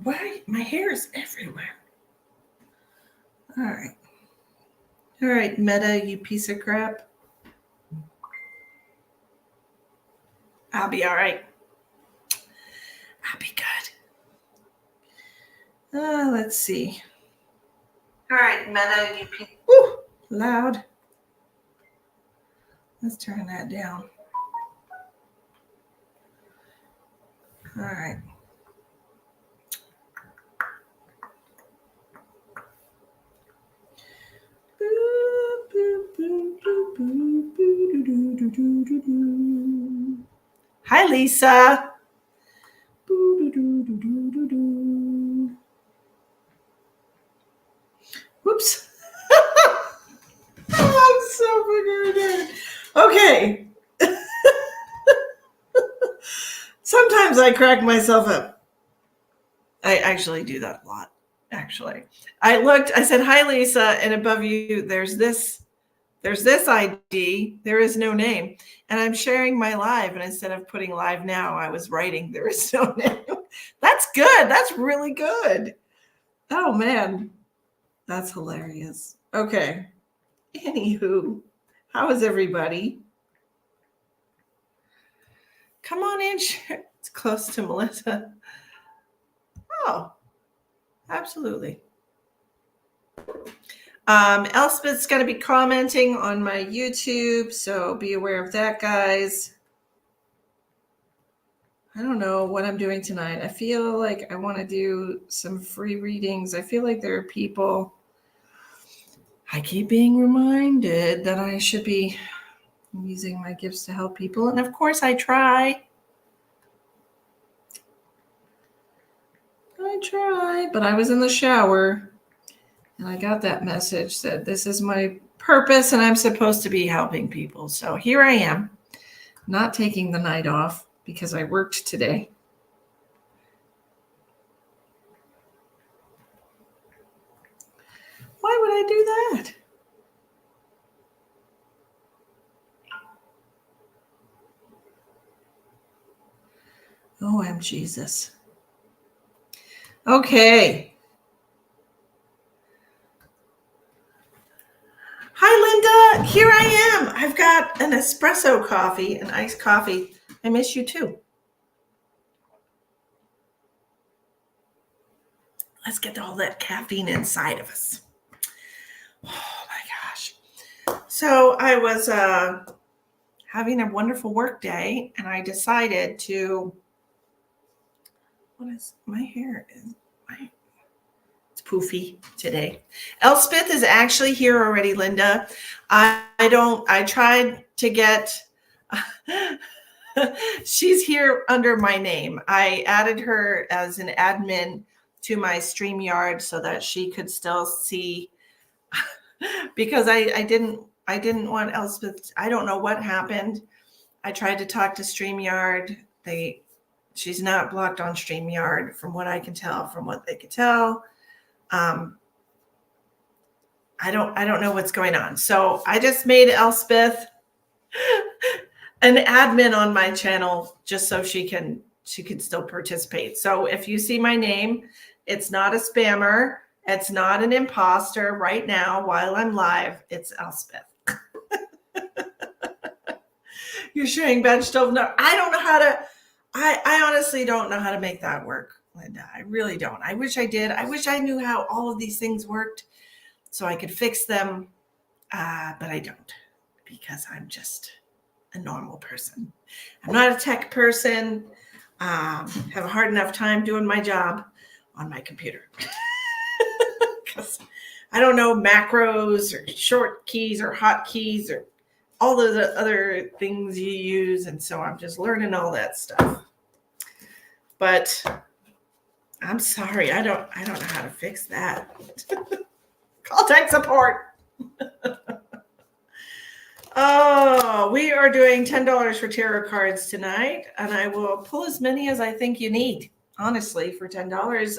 Why? My hair is everywhere. All right. All right, Meta, you piece of crap. I'll be all right. I'll be good. Let's see. All right, Meta, you piece. Woo! Loud. Let's turn that down. All right. Hi, Lisa. Whoops. I'm so freaking. Okay. Sometimes I crack myself up. I actually do that a lot. Actually, I said, hi, Lisa. And above you, there's this ID. There is no name. And I'm sharing my live. And instead of putting live now, I was writing, there is no name. That's good. That's really good. Oh, man. That's hilarious. Okay. Anywho, how is everybody? Come on in. It's close to Melissa. Oh, absolutely. Elspeth's going to be commenting on my YouTube, so be aware of that, guys. I don't know what I'm doing tonight. I feel like I want to do some free readings. I feel like there are people. I keep being reminded that I should be using my gifts to help people. And of course I try. But I was in the shower and I got that message that this is my purpose and I'm supposed to be helping people. So here I am, not taking the night off because I worked today. Why would I do that? Oh, I'm Jesus. Okay. Hi, Linda. Here I am. I've got an espresso coffee, an iced coffee. I miss you too. Let's get all that caffeine inside of us. Oh my gosh. So I was having a wonderful work day and I decided to, my hair is, it's poofy today. Elspeth is actually here already, Linda. I tried to get, she's here under my name. I added her as an admin to my StreamYard so that she could still see, because I didn't want Elspeth. I don't know what happened. I tried to talk to StreamYard. She's not blocked on StreamYard from what I can tell, from what they could tell. I don't know what's going on. So I just made Elspeth an admin on my channel just so she can still participate. So if you see my name, it's not a spammer. It's not an imposter right now while I'm live. It's Elspeth. You're sharing bench stove. No, I don't know how to, I honestly don't know how to make that work, Linda. I really don't. I wish I did. I wish I knew how all of these things worked so I could fix them. But I don't, because I'm just a normal person. I'm not a tech person. Have a hard enough time doing my job on my computer. Because I don't know macros or short keys or hot keys or all of the other things you use. And so I'm just learning all that stuff. But I'm sorry, I don't know how to fix that. Call tech support. Oh, we are doing $10 for tarot cards tonight, and I will pull as many as I think you need, honestly, for $10.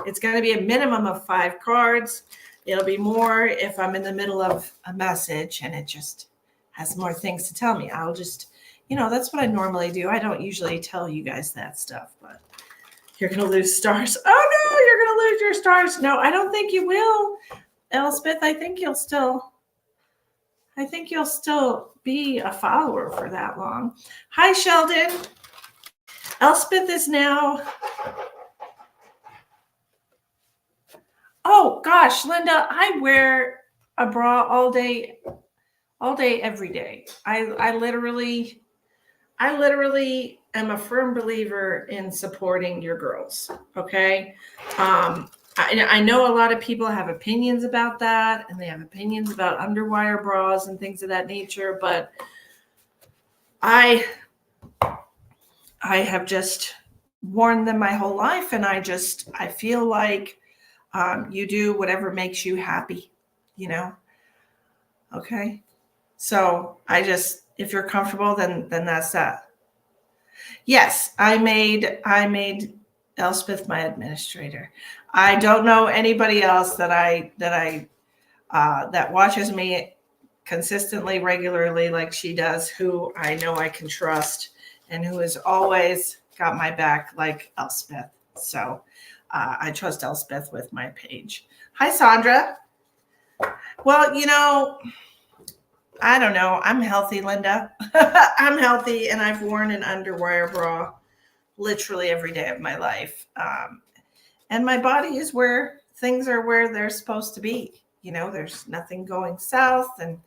It's going to be a minimum of 5 cards. It'll be more if I'm in the middle of a message and it just has more things to tell me. I'll just, that's what I normally do. I don't usually tell you guys that stuff, but you're going to lose stars. Oh, lose your stars. No, I don't think you will, Elspeth. I think you'll still be a follower for that long. Hi, Sheldon. Elspeth is now. Oh gosh, Linda, I wear a bra all day, every day. I literally am a firm believer in supporting your girls. Okay. I know a lot of people have opinions about that, and they have opinions about underwire bras and things of that nature, but I have just worn them my whole life, and I feel like you do whatever makes you happy, Okay. So if you're comfortable, then that's that. Yes, I made Elspeth my administrator. I don't know anybody else that watches me consistently, regularly, like she does, who I know I can trust and who has always got my back like Elspeth. So I trust Elspeth with my page. Hi, Sandra. Well, I don't know. I'm healthy, Linda. I'm healthy, and I've worn an underwire bra literally every day of my life. And my body is where things are where they're supposed to be. There's nothing going south, and,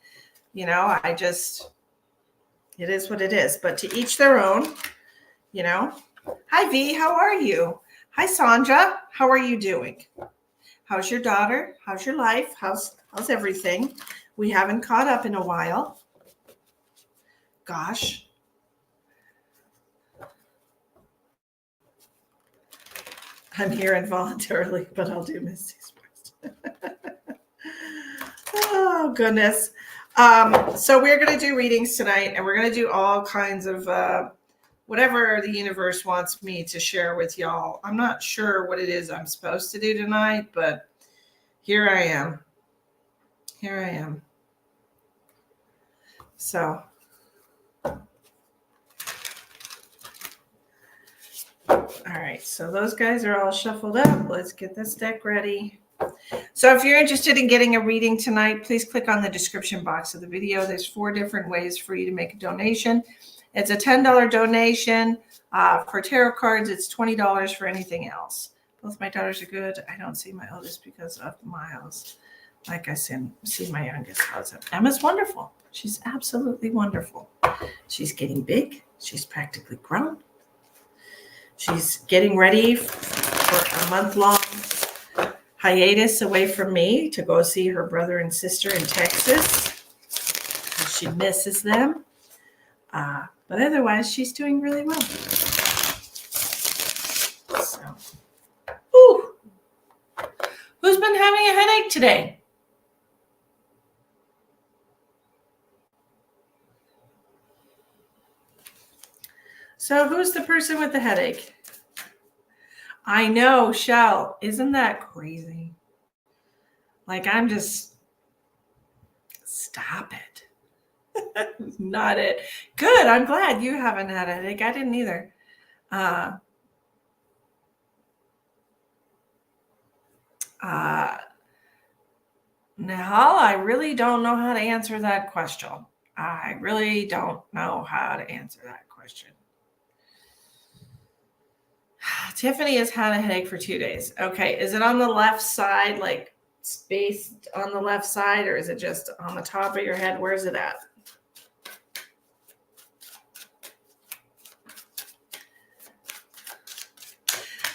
it is what it is. But to each their own, Hi, V. How are you? Hi, Sandra. How are you doing? How's your daughter? How's your life? How's everything? We haven't caught up in a while. Gosh. I'm here involuntarily, but I'll do Misty's first. Oh, goodness. So we're going to do readings tonight, and we're going to do all kinds of whatever the universe wants me to share with y'all. I'm not sure what it is I'm supposed to do tonight, but here I am. So, all right. So those guys are all shuffled up. Let's get this deck ready. So if you're interested in getting a reading tonight, please click on the description box of the video. There's 4 different ways for you to make a donation. It's a $10 donation. For tarot cards, it's $20 for anything else. Both my daughters are good. I don't see my oldest because of Miles. Like I see my youngest. How's it? Emma's wonderful. She's absolutely wonderful. She's getting big. She's practically grown. She's getting ready for a month-long hiatus away from me to go see her brother and sister in Texas. She misses them. But otherwise, she's doing really well. So, who's been having a headache today? So who's the person with the headache? I know, Shell. Isn't that crazy? Like, I'm just, stop it. Not it. Good. I'm glad you haven't had a headache. I didn't either. Nahal, I really don't know how to answer that question. I really don't know how to answer that question. Tiffany has had a headache for 2 days. Okay. Is it on the left side, like spaced on the left side, or is it just on the top of your head? Where is it at?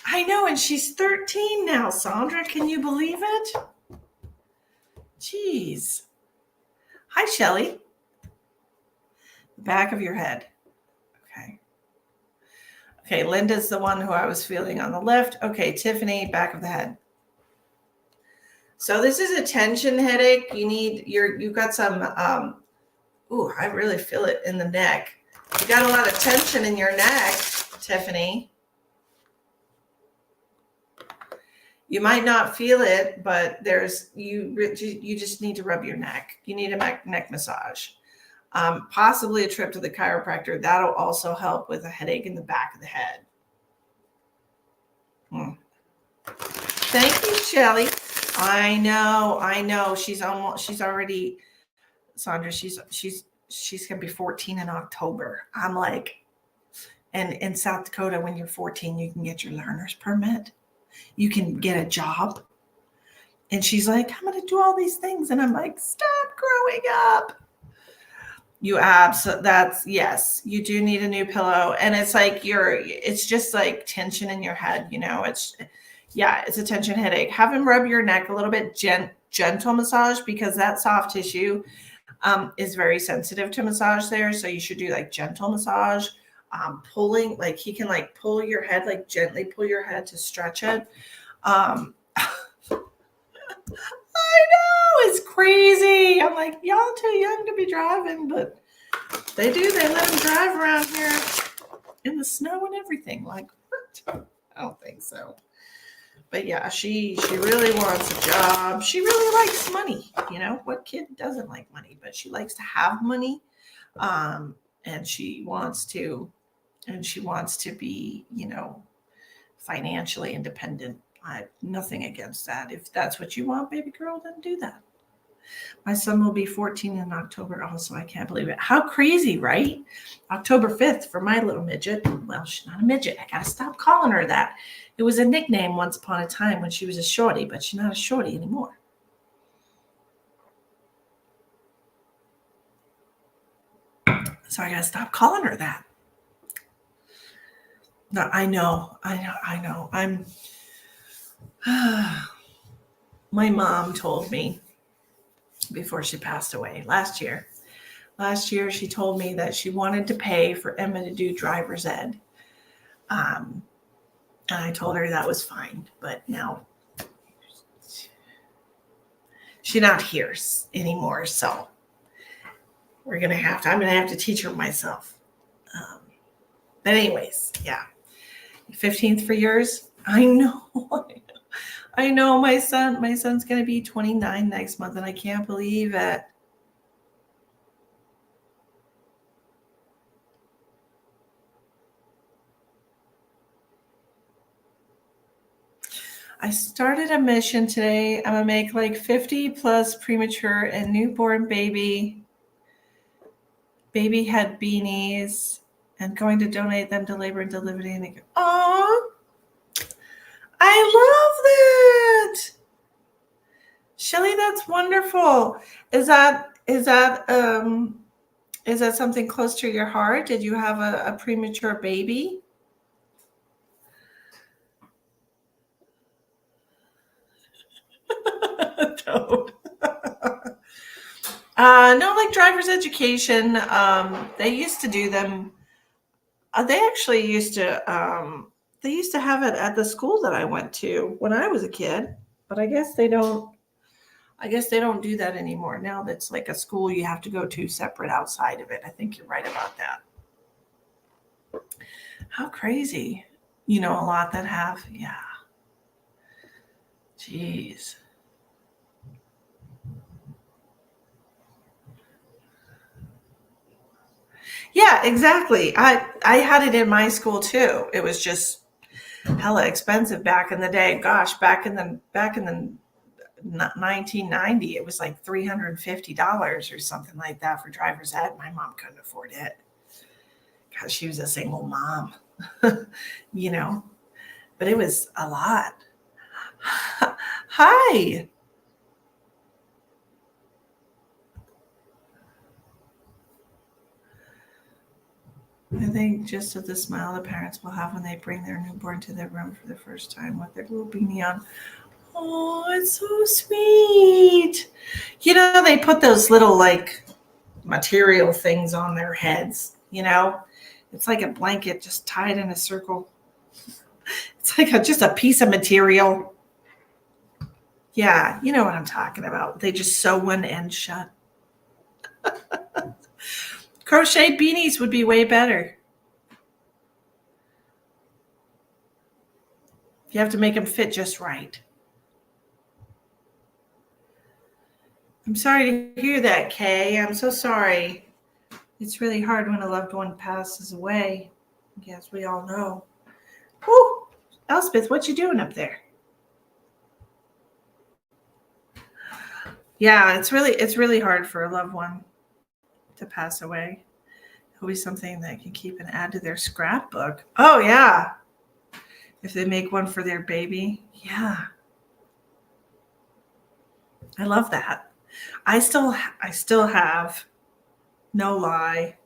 I know, and she's 13 now, Sandra. Can you believe it? Jeez. Hi, Shelly. Back of your head. Okay, Linda's the one who I was feeling on the left. Okay, Tiffany, back of the head. So this is a tension headache. You've got some, I really feel it in the neck. You got a lot of tension in your neck, Tiffany. You might not feel it, but you just need to rub your neck. You need a neck massage. Possibly a trip to the chiropractor. That'll also help with a headache in the back of the head. Thank Shelly. I know. She's already, Sandra, she's gonna be 14 in October. I'm like, and in South Dakota, when you're 14, you can get your learner's permit. You can get a job. And she's like, I'm gonna do all these things. And I'm like, stop growing up. Yes, you do need a new pillow. And it's like it's just like tension in your head, it's a tension headache. Have him rub your neck a little bit, gentle massage, because that soft tissue is very sensitive to massage there. So you should do like gentle massage, pulling, like he can like pull your head, like gently pull your head to stretch it. I know, it's crazy. I'm like, y'all too young to be driving, but they do. They let them drive around here in the snow and everything. Like, what? I don't think so. But yeah, she really wants a job. She really likes money. What kid doesn't like money? But she likes to have money, and she wants to be, financially independent. I have nothing against that. If that's what you want, baby girl, then do that. My son will be 14 in October also. I can't believe it. How crazy, right? October 5th for my little midget. Well, she's not a midget. I got to stop calling her that. It was a nickname once upon a time when she was a shorty, but she's not a shorty anymore. So I got to stop calling her that. No, I know. My mom told me before she passed away last year, she told me that she wanted to pay for Emma to do driver's ed. And I told her that was fine, but now she's not here anymore. So I'm going to have to teach her myself. But anyways, yeah. 15th for yours. I know. My son's going to be 29 next month, and I can't believe it. I started a mission today. I'm going to make like 50 plus premature and newborn baby head beanies and going to donate them to labor and delivery. Oh, I love that. Shelly, that's wonderful. Is that something close to your heart? Did you have a premature baby? No. No, like driver's education. They used to do them. They actually used to. They used to have it at the school that I went to when I was a kid, but I guess they don't do that anymore. Now that's like a school you have to go to separate outside of it. I think you're right about that. How crazy. A lot that have. Yeah. Jeez. Yeah, exactly. I had it in my school too. It was just hella expensive back in the day. Gosh, back in the 1990, it was like $350 or something like that for driver's ed. My mom couldn't afford it because she was a single mom, but it was a lot. Hi. I think just at the smile the parents will have when they bring their newborn to their room for the first time with their little beanie on. Oh, it's so sweet. They put those little like material things on their heads, It's like a blanket just tied in a circle. It's like just a piece of material. Yeah, you know what I'm talking about. They just sew one end shut. Crochet beanies would be way better. You have to make them fit just right. I'm sorry to hear that, Kay. I'm so sorry. It's really hard when a loved one passes away. Yes, we all know. Whew. Elspeth, what you doing up there? Yeah, it's really hard for a loved one to pass away. It'll be something that can keep and add to their scrapbook. Oh yeah, if they make one for their baby. Yeah, I love that. I still have, no lie,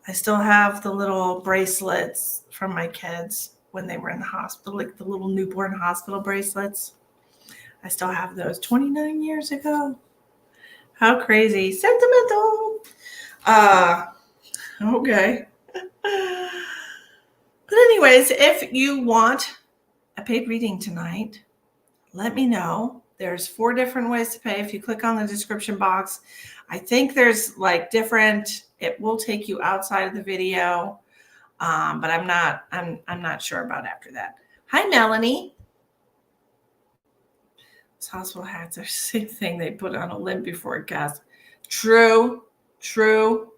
I still have the little bracelets from my kids when they were in the hospital, like the little newborn hospital bracelets. I still have those 29 years ago. How crazy. Sentimental. Uh, okay. But anyways, if you want a paid reading tonight, let me know. There's 4 different ways to pay. If you click on the description box, I think there's like different, it will take you outside of the video. But I'm not sure about after that. Hi, Melanie. Those hospital hats are the same thing they put on a limb before a cast. True. True.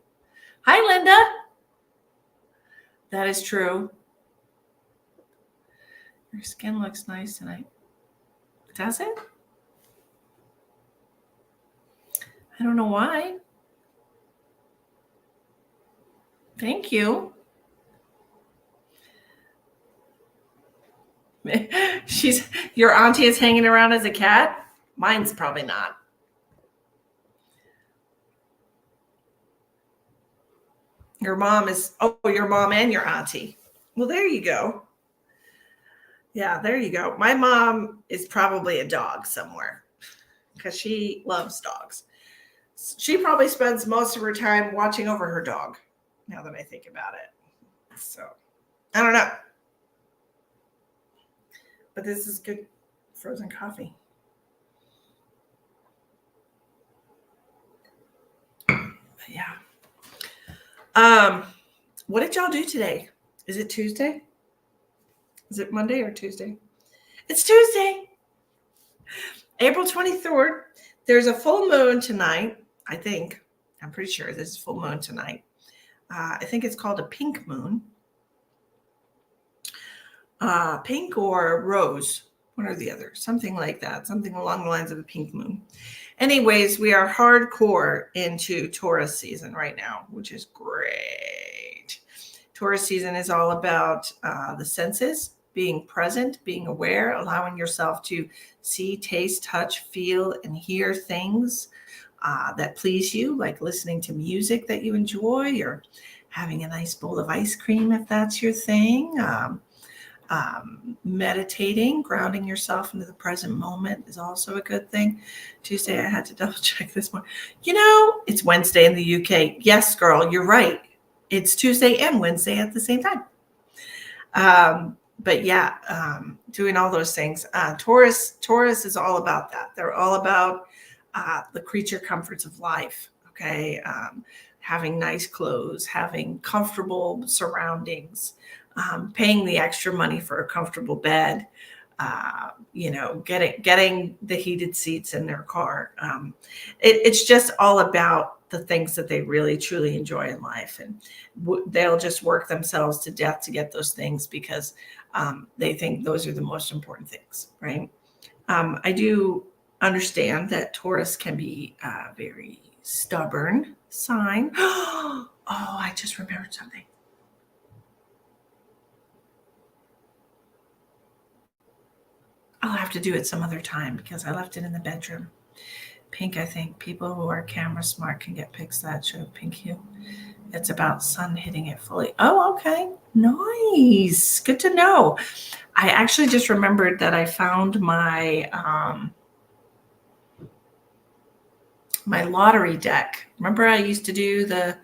Hi, Linda. That is true. Your skin looks nice tonight. Does it? I don't know why. Thank you. Your auntie is hanging around as a cat? Mine's probably not. Your mom your mom and your auntie. Well, there you go. Yeah, there you go. My mom is probably a dog somewhere because she loves dogs. She probably spends most of her time watching over her dog, now that I think about it. So, I don't know. But this is good frozen coffee. But yeah. What did y'all do today? Is it Tuesday? Is it Monday or Tuesday? It's Tuesday. April 23rd. There's a full moon tonight, I think. I'm pretty sure this is full moon tonight. I think it's called a pink moon. Pink or rose, one or the other, something like that, something along the lines of a pink moon. Anyways, we are hardcore into Taurus season right now, which is great. Taurus season is all about the senses, being present, being aware, allowing yourself to see, taste, touch, feel, and hear things that please you, like listening to music that you enjoy or having a nice bowl of ice cream if that's your thing. Meditating, grounding yourself into the present moment is also a good thing. Tuesday, I had to double check this morning. It's Wednesday in the UK. Yes, girl, you're right. It's Tuesday and Wednesday at the same time. But yeah, doing all those things. Taurus is all about that. They're all about the creature comforts of life. Okay. Having nice clothes, having comfortable surroundings, paying the extra money for a comfortable bed, getting the heated seats in their car. It's just all about the things that they really truly enjoy in life, and they'll just work themselves to death to get those things because they think those are the most important things, right? I do understand that Taurus can be a very stubborn sign. Oh, I just remembered something. I'll have to do it some other time because I left it in the bedroom. Pink, I think people who are camera smart can get pics that show pink hue. It's about sun hitting it fully. Oh, okay. Nice. Good to know. I actually just remembered that I found my my lottery deck. Remember I used to do the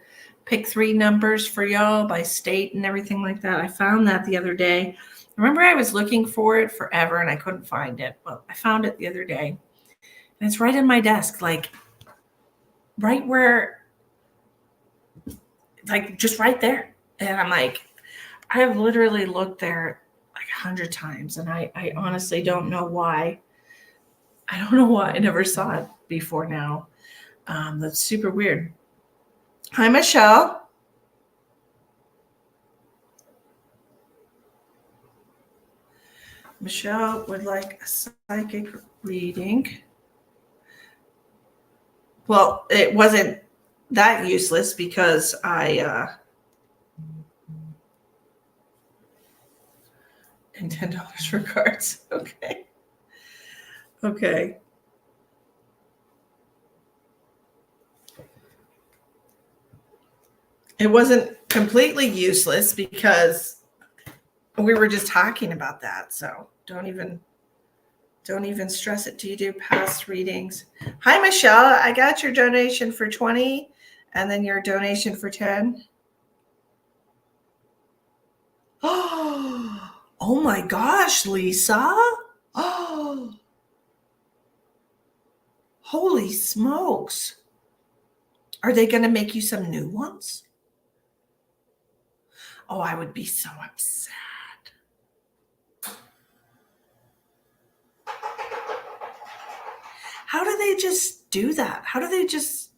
pick 3 numbers for y'all by state and everything like that. I found that the other day. Remember I was looking for it forever and I couldn't find it. Well, I found it the other day. And it's right in my desk, like right where, like just right there. And I'm like, I have literally looked there like 100 times and I honestly don't know why. I don't know why I never saw it before now. That's super weird. Hi, Michelle. Michelle would like a psychic reading. Well, it wasn't that useless because and $10 for cards. Okay. Okay. It wasn't completely useless because we were just talking about that. So don't even stress it. Do you do past readings? Hi, Michelle. I got your donation for 20 and then your donation for 10. Oh my gosh, Lisa. Oh, holy smokes. Are they going to make you some new ones? Oh, I would be so upset. How do they just do that? How do they just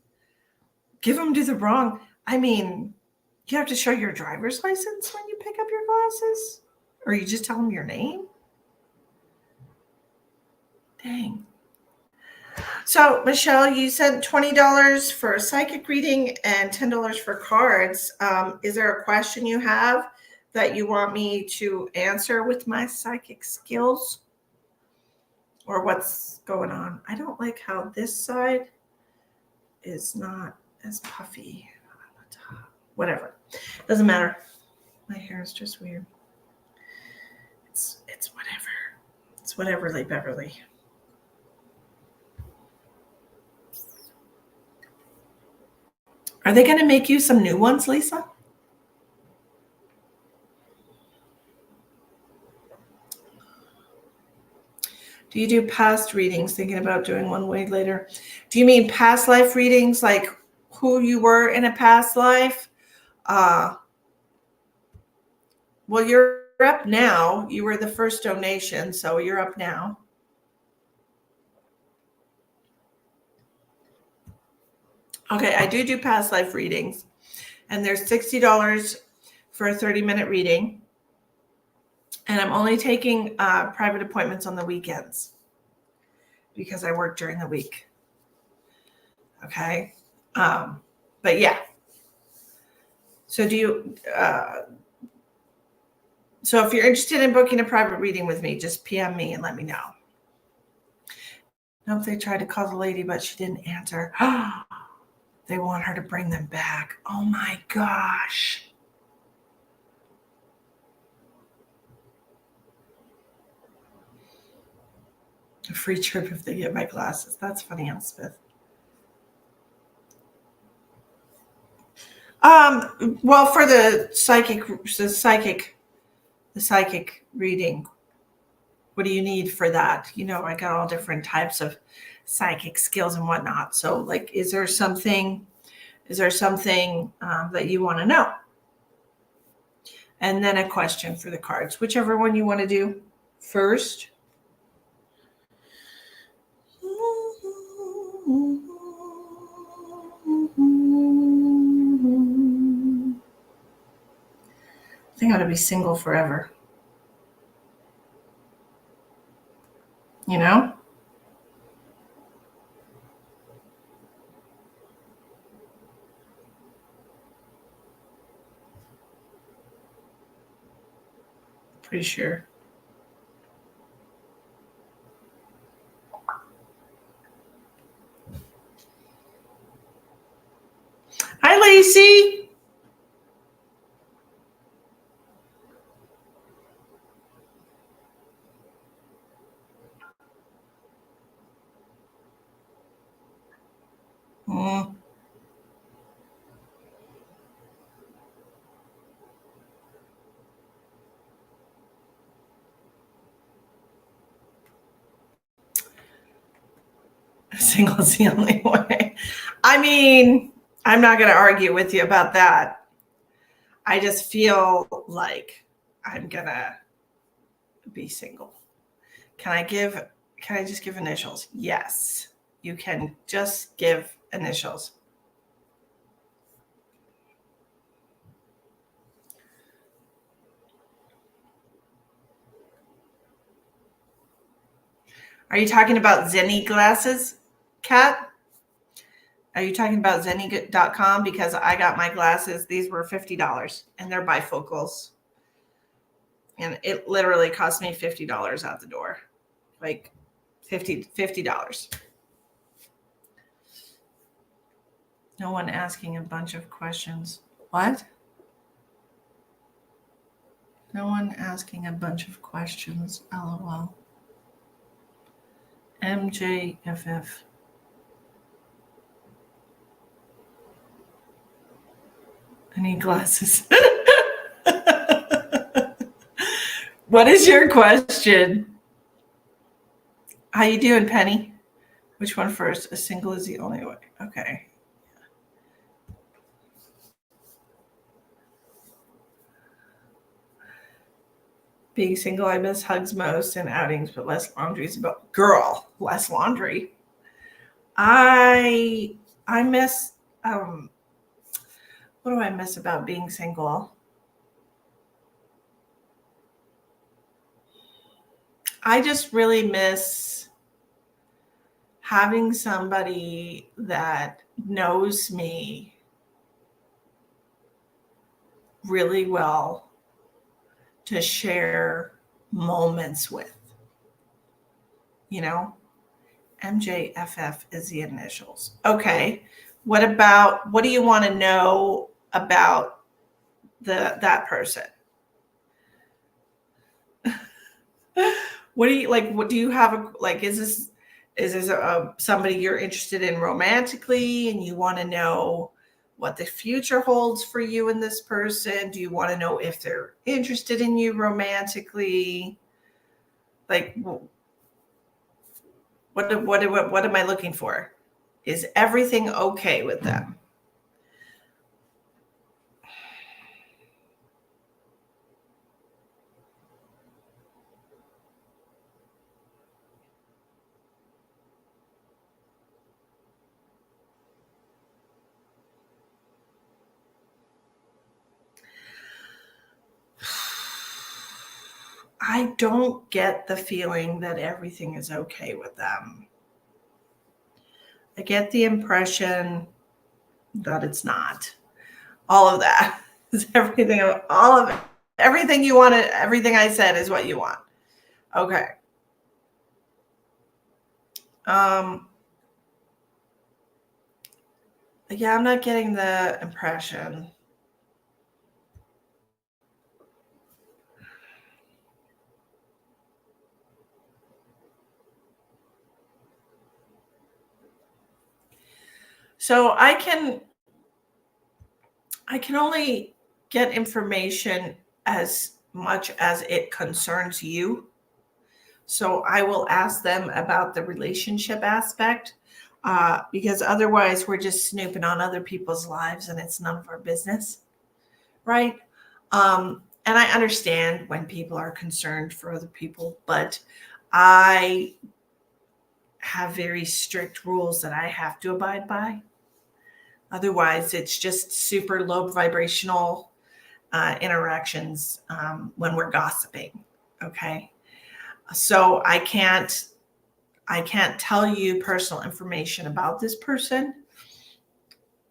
give them to the wrong? I mean, you have to show your driver's license when you pick up your glasses? Or you just tell them your name? Dang. So, Michelle, you sent $20 for a psychic reading and $10 for cards. Is there a question you have that you want me to answer with my psychic skills? Or what's going on? I don't like how this side is not as puffy on the top. Whatever. Doesn't matter. My hair is just weird. It's whatever. It's whatever, Lee Beverly. Are they going to make you some new ones, Lisa? Do you do past readings? Thinking about doing one way later. Do you mean past life readings, like who you were in a past life? Well, you're up now. You were the first donation, so you're up now. Okay, I do past life readings, and there's $60 for a 30-minute reading. And I'm only taking private appointments on the weekends because I work during the week. Okay. But yeah. So do you, so if you're interested in booking a private reading with me, just PM me and let me know. No, if they tried to call the lady, but she didn't answer. They want her to bring them back. Oh my gosh. A free trip if they get my glasses. That's funny, Elspeth. Well, for the psychic reading, what do you need for that? You know, I got all different types of psychic skills and whatnot. So, like, is there something that you want to know? And then a question for the cards, whichever one you want to do first. I think I'm going to be single forever. You know? Pretty sure. Hi, Lacey. Single's the only way. I mean, I'm not going to argue with you about that. I just feel like I'm going to be single. Can I just give initials? Yes. You can just give initials. Are you talking about Zenny glasses, Kat? Are you talking about Zenny.com? Because I got my glasses. These were $50 and they're bifocals. And it literally cost me $50 out the door. Like $50. No one asking a bunch of questions. What? No one asking a bunch of questions. LOL. MJFF. I need glasses. What is your question? How you doing, Penny? Which one first? A single is the only way. Okay. Being single, I miss hugs most and outings, but less laundry is about less laundry. I miss what do I miss about being single? I just really miss having somebody that knows me really well to share moments with. You know, MJFF is the initials. Okay. What do you want to know about that person? What do you like? What do you have? Is this somebody you're interested in romantically, and you want to know what the future holds for you and this person? Do you want to know if they're interested in you romantically? Like, what am I looking for? Is everything okay with them? I don't get the feeling that everything is okay with them. I get the impression that it's not. All of that is everything. All of it. Everything you wanted. Everything I said is what you want. Okay. Yeah, I'm not getting the impression. So I can only get information as much as it concerns you. So I will ask them about the relationship aspect, because otherwise we're just snooping on other people's lives and it's none of our business, right? And I understand when people are concerned for other people, but I have very strict rules that I have to abide by. Otherwise, it's just super low vibrational interactions when we're gossiping. Okay. So I can't tell you personal information about this person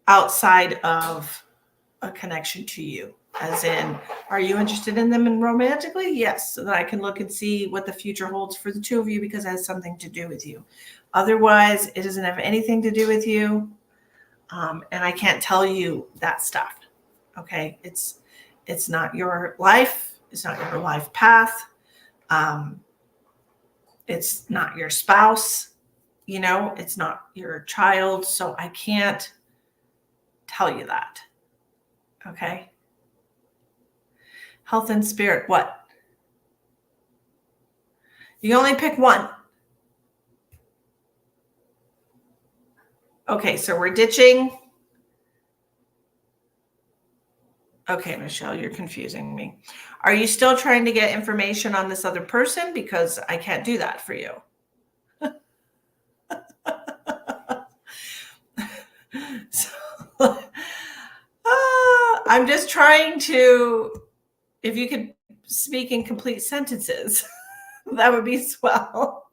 outside of a connection to you. As in, are you interested in them romantically? Yes, so that I can look and see what the future holds for the two of you because it has something to do with you. Otherwise, it doesn't have anything to do with you. And I can't tell you that stuff. Okay. It's not your life. It's not your life path. It's not your spouse, it's not your child. So I can't tell you that. Okay. Health and spirit. What? You only pick one. Okay. So we're ditching. Okay, Michelle, you're confusing me. Are you still trying to get information on this other person? Because I can't do that for you. So, I'm just trying to, if you could speak in complete sentences, that would be swell.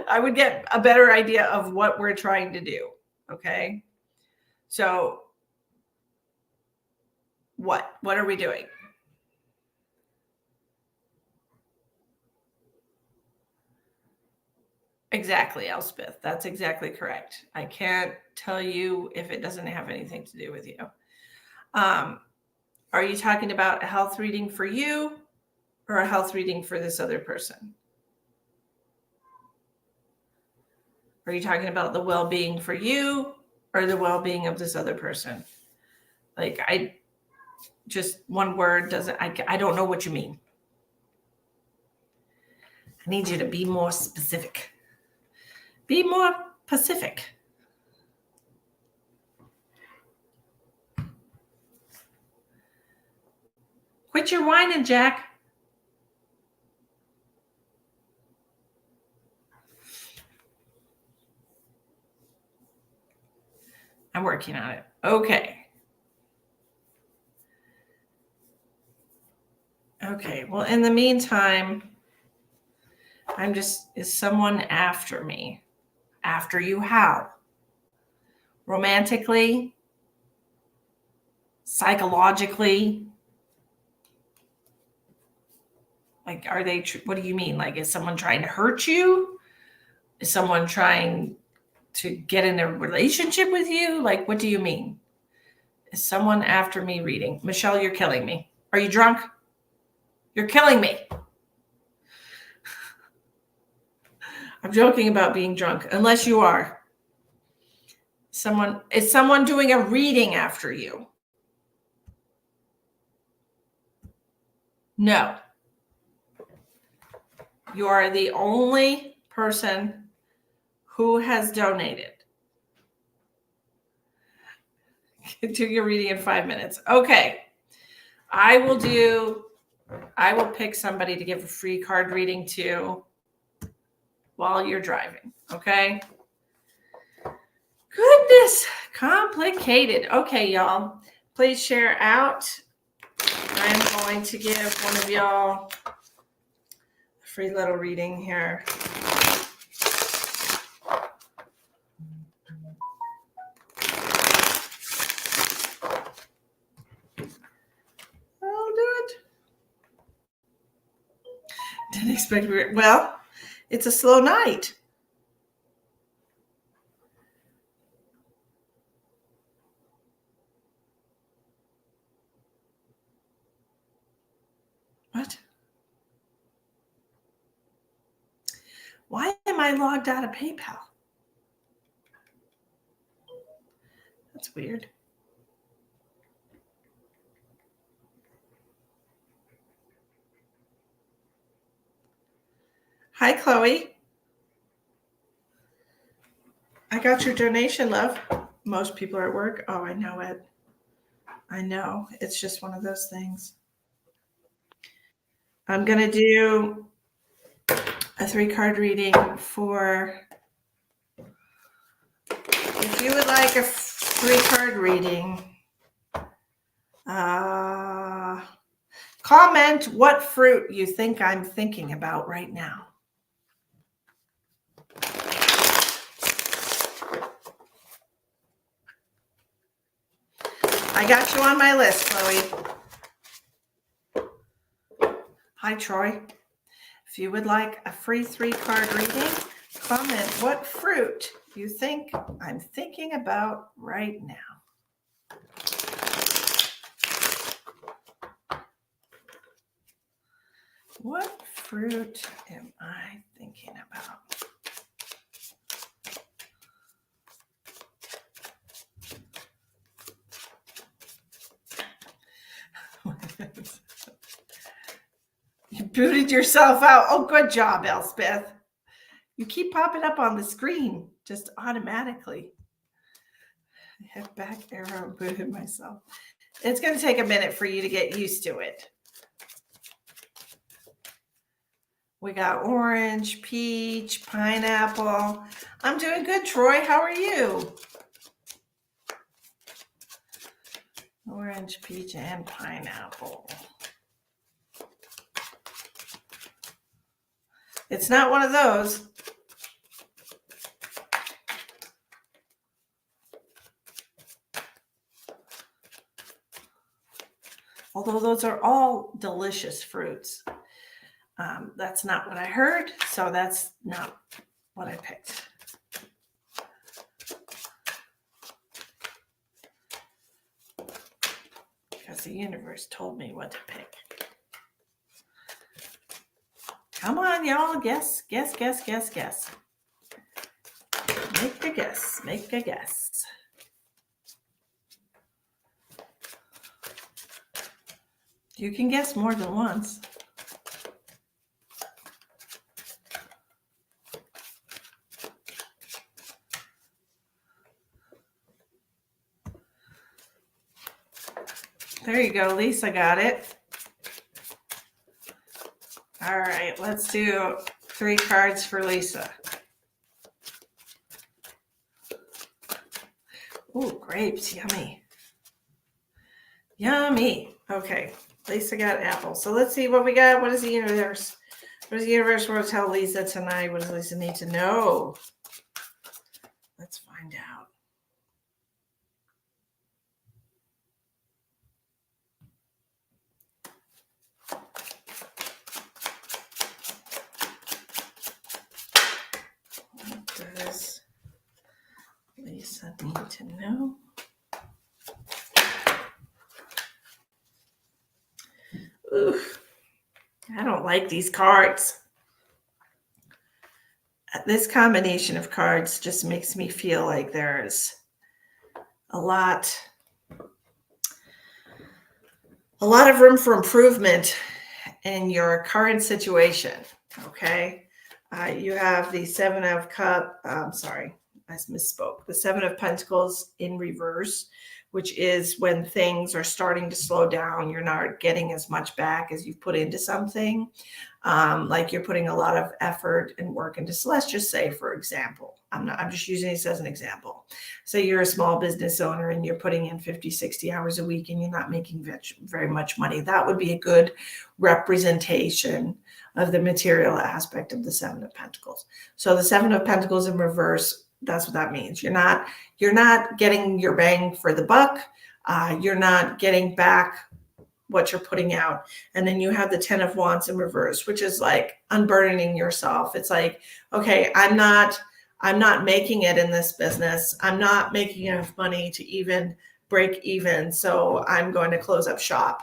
I would get a better idea of what we're trying to do. Okay. So what are we doing? Exactly, Elspeth. That's exactly correct. I can't tell you if it doesn't have anything to do with you. Um, are you talking about a health reading for you or a health reading for this other person? Are you talking about the well-being for you or the well-being of this other person? Like, I just one word doesn't, I don't know what you mean. I need you to be more specific. Be more Pacific. Quit your whining, Jack. I'm working on it. Okay. Okay. Well, in the meantime, is someone after me? After you how? Romantically? Psychologically? Like, are they, what do you mean? Like, is someone trying to hurt you? Is someone trying to get in a relationship with you? Like, what do you mean? Is someone after me reading? Michelle, you're killing me. Are you drunk? You're killing me. I'm joking about being drunk, unless you are. Is someone doing a reading after you? No. You are the only person who has donated. Do your reading in 5 minutes. Okay. I will pick somebody to give a free card reading to while you're driving. Okay. Goodness, complicated. Okay, y'all. Please share out. I'm going to give one of y'all a free little reading here. I'll do it. Didn't expect well, it's a slow night. What? Why am I logged out of PayPal? That's weird. Hi, Chloe. I got your donation, love. Most people are at work. Oh, I know it. I know. It's just one of those things. I'm going to do a 3-card reading for, if you would like a 3-card reading, comment what fruit you think I'm thinking about right now. I got you on my list, Chloe. Hi, Troy. If you would like a free 3-card reading, comment what fruit you think I'm thinking about right now. What fruit am I thinking about? You booted yourself out. Oh, good job, Elspeth. You keep popping up on the screen just automatically. I hit back arrow, booted myself. It's going to take a minute for you to get used to it. We got orange, peach, pineapple. I'm doing good, Troy. How are you? Orange, peach, and pineapple. It's not one of those. although those are all delicious fruits. That's not what I heard, so that's not what I picked. Because the universe told me what to pick. Come on, y'all, guess. Make a guess. You can guess more than once. There you go, Lisa got it. All right, let's do 3 cards for Lisa. Ooh, grapes, yummy. Yummy. Okay, Lisa got apple. So let's see what we got. What does the universe want to tell Lisa tonight? What does Lisa need to know? Let's find out. What does Lisa need to know? Ooh, I don't like these cards. This combination of cards just makes me feel like there's a lot of room for improvement in your current situation. Okay. You have the 7 of Cups. Sorry, I misspoke. The 7 of Pentacles in reverse, which is when things are starting to slow down. You're not getting as much back as you've put into something. Like you're putting a lot of effort and work into. So let's just say, for example, I'm just using this as an example. Say you're a small business owner and you're putting in 50, 60 hours a week and you're not making very much money. That would be a good representation of the material aspect of the 7 of Pentacles. So the 7 of Pentacles in reverse, that's what that means. You're not getting your bang for the buck. You're not getting back what you're putting out. And then you have the 10 of Wands in reverse, which is like unburdening yourself. It's like, okay, I'm not making it in this business. I'm not making enough money to even break even. So I'm going to close up shop.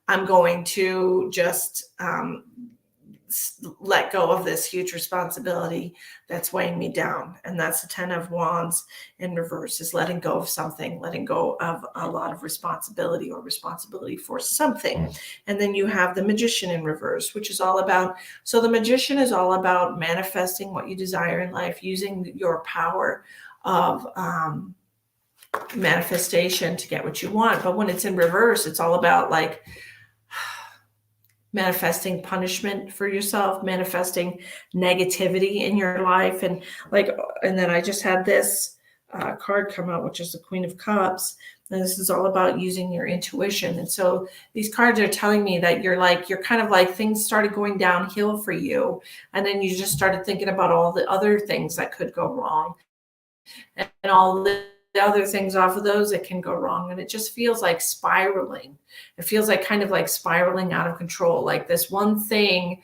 I'm going to just let go of this huge responsibility that's weighing me down. And that's the 10 of Wands in reverse, is letting go of something, letting go of a lot of responsibility or responsibility for something. And then you have the Magician in reverse, which is all about, so the Magician is all about manifesting what you desire in life, using your power of manifestation to get what you want. But when it's in reverse, it's all about like manifesting punishment for yourself, manifesting negativity in your life. And then I just had this card come out, which is the Queen of Cups. And this is all about using your intuition. And so these cards are telling me that you're kind of like things started going downhill for you. And then you just started thinking about all the other things that could go wrong and all the other things off of those that can go wrong. And it just feels like spiraling. It feels like kind of like spiraling out of control. Like this one thing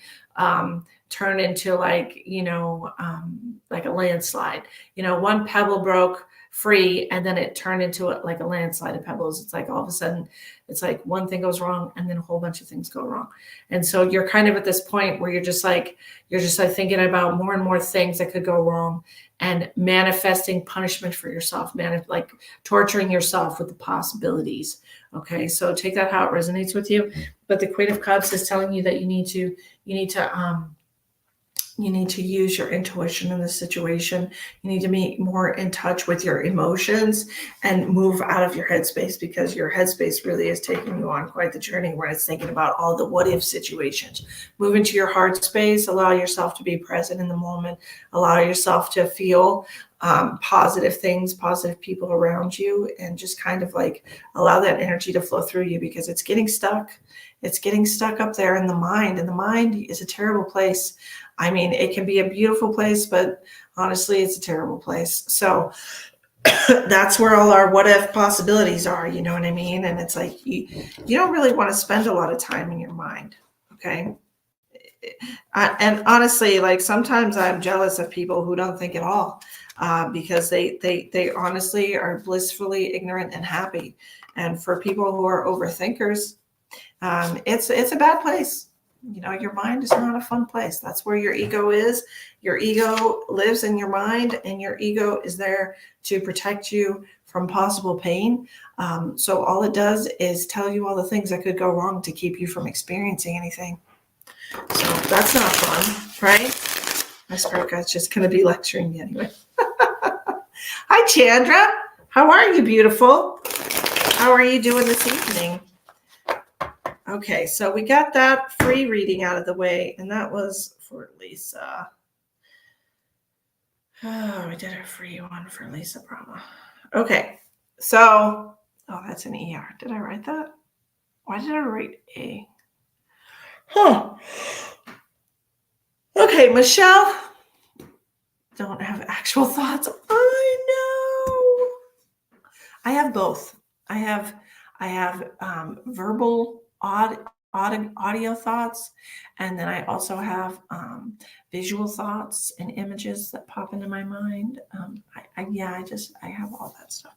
turned into like a landslide. One pebble broke free and then it turned into like a landslide of pebbles. It's like all of a sudden it's like one thing goes wrong and then a whole bunch of things go wrong. And so you're kind of at this point where you're just like thinking about more and more things that could go wrong and manifesting punishment for yourself, like torturing yourself with the possibilities. Okay, so take that how it resonates with you. But the Queen of Cups is telling you that you need to use your intuition in this situation. You need to be more in touch with your emotions and move out of your headspace, because your headspace really is taking you on quite the journey where it's thinking about all the what if situations. Move into your heart space, allow yourself to be present in the moment, allow yourself to feel positive things, positive people around you, and just kind of like allow that energy to flow through you, because it's getting stuck. It's getting stuck up there in the mind, and the mind is a terrible place. I mean, it can be a beautiful place, but honestly, it's a terrible place. So That's where all our what if possibilities are, you know what I mean? And it's like you don't really want to spend a lot of time in your mind. Okay. And honestly, like sometimes I'm jealous of people who don't think at all, because they honestly are blissfully ignorant and happy. And for people who are overthinkers, it's a bad place. You know, your mind is not a fun place. That's where your ego is. Your ego lives in your mind, and your ego is there to protect you from possible pain. So all it does is tell you all the things that could go wrong to keep you from experiencing anything. So that's not fun, right? My spirit guide's just going to be lecturing me anyway. Hi, Chandra. How are you, beautiful? How are you doing this evening? Okay, so we got that free reading out of the way, and that was for Lisa. Oh, we did a free one for Lisa Brahma. Okay, so, oh, that's an ER. Did I write that? Why did I write A? Huh. Okay, Michelle. Don't have actual thoughts. I know. I have both. I have verbal audio thoughts, and then I also have visual thoughts and images that pop into my mind. I have all that stuff.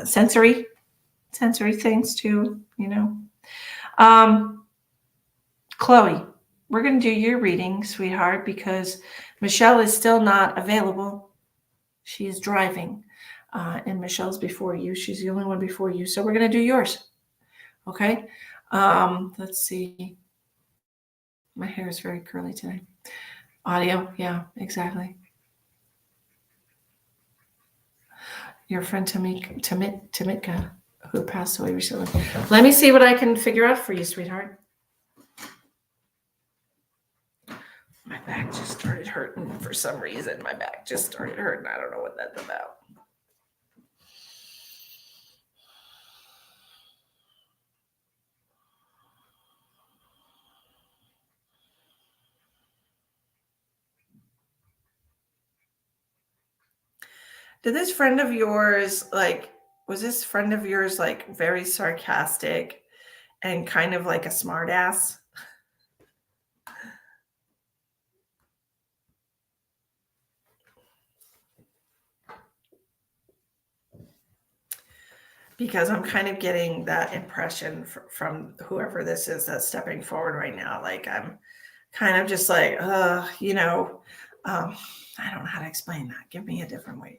Sensory things too, you know. Chloe, we're going to do your reading, sweetheart, because Michelle is still not available. She is driving, and Michelle's before you. She's the only one before you. So we're going to do yours. Okay. Let's see. My hair is very curly today. Audio. Yeah, exactly. Your friend Tamitka, who passed away recently. Let me see what I can figure out for you, sweetheart. My back just started hurting for some reason. My back just started hurting. I don't know what that's about. Did this friend of yours, was this friend of yours like very sarcastic and kind of like a smartass? Because I'm kind of getting that impression from whoever this is that's stepping forward right now. Like I'm kind of just like, I don't know how to explain that. Give me a different way.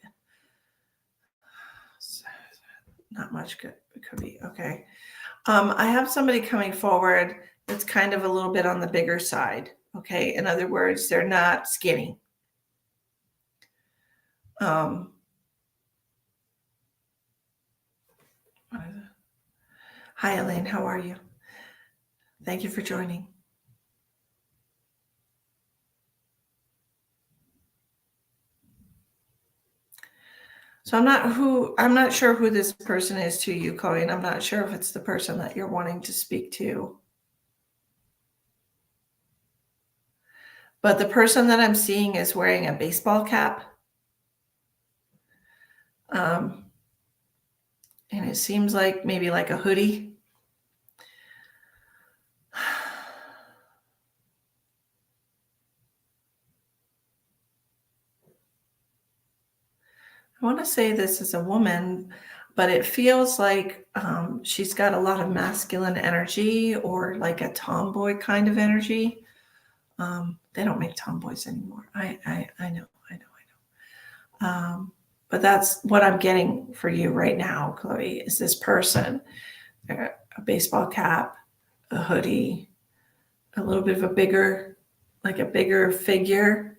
Not much good. It could be okay. I have somebody coming forward that's kind of a little bit on the bigger side. Okay. In other words, they're not skinny. Hi, Elaine. How are you? Thank you for joining. So I'm not sure who this person is to you, Chloe, and I'm not sure if it's the person that you're wanting to speak to. But the person that I'm seeing is wearing a baseball cap. And it seems like maybe like a hoodie. I want to say this is a woman, but it feels like she's got a lot of masculine energy or like a tomboy kind of energy. They don't make tomboys anymore. I know. But that's what I'm getting for you right now, Chloe, is this person, a baseball cap, a hoodie, a little bit of a bigger figure.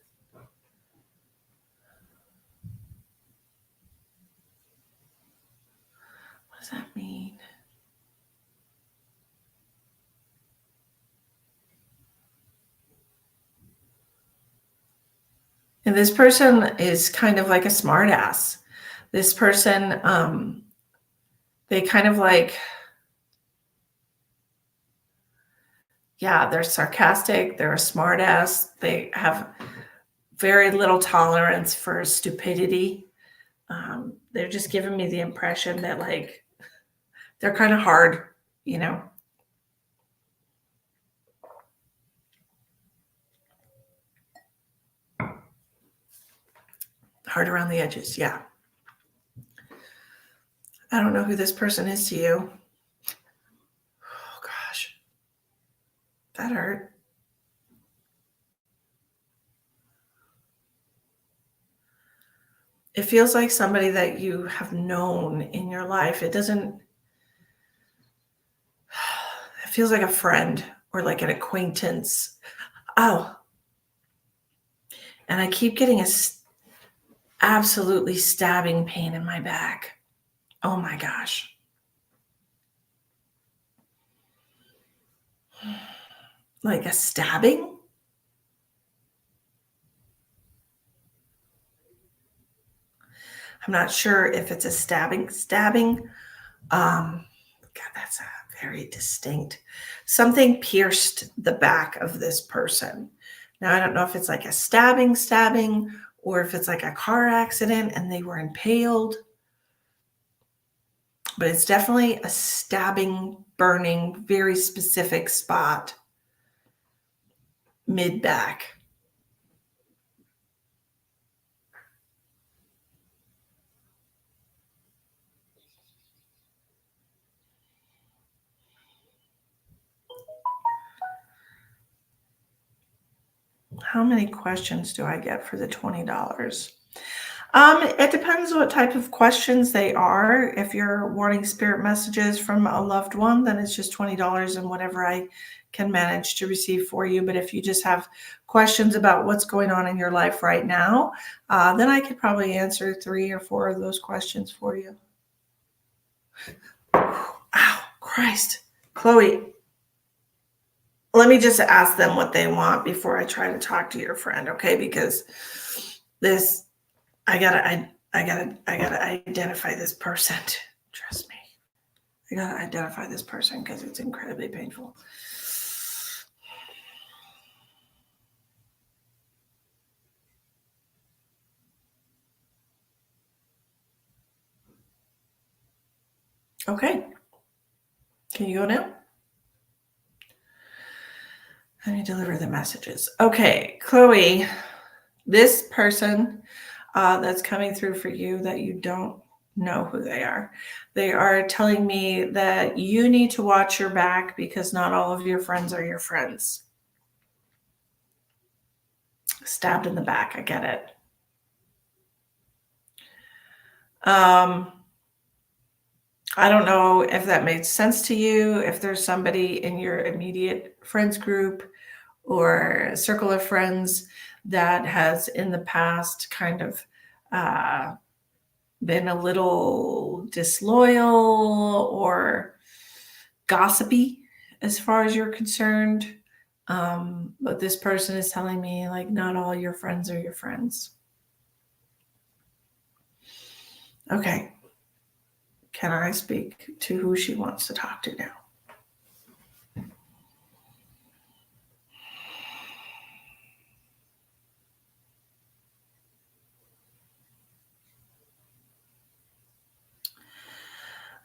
What does that mean? And this person is kind of like a smartass. This person, they kind of like, yeah, they're sarcastic. They're a smartass. They have very little tolerance for stupidity. They're just giving me the impression that like they're kind of hard, you know, hard around the edges. Yeah. I don't know who this person is to you. Oh gosh, that hurt. It feels like somebody that you have known in your life. It feels like a friend or like an acquaintance. Oh, and I keep getting absolutely stabbing pain in my back. Oh my gosh. Like a stabbing? I'm not sure if it's a stabbing. God, that's a very distinct. Something pierced the back of this person. Now, I don't know if it's like a stabbing, or if it's like a car accident and they were impaled, but it's definitely a stabbing, burning, very specific spot, mid back. How many questions do I get for the $20? It depends what type of questions they are. If you're wanting spirit messages from a loved one, then it's just $20 and whatever I can manage to receive for you. But if you just have questions about what's going on in your life right now, then I could probably answer 3 or 4 of those questions for you. Ow, Christ. Chloe, let me just ask them what they want before I try to talk to your friend, okay? Because this I gotta identify this person. Trust me. I gotta identify this person because it's incredibly painful. Okay. Can you go now? Let me deliver the messages. Okay, Chloe, this person that's coming through for you that you don't know who they are telling me that you need to watch your back because not all of your friends are your friends. Stabbed in the back. I get it. I don't know if that made sense to you, if there's somebody in your immediate friends group or circle of friends that has in the past kind of been a little disloyal or gossipy as far as you're concerned. But this person is telling me like not all your friends are your friends. Okay. Can I speak to who she wants to talk to now?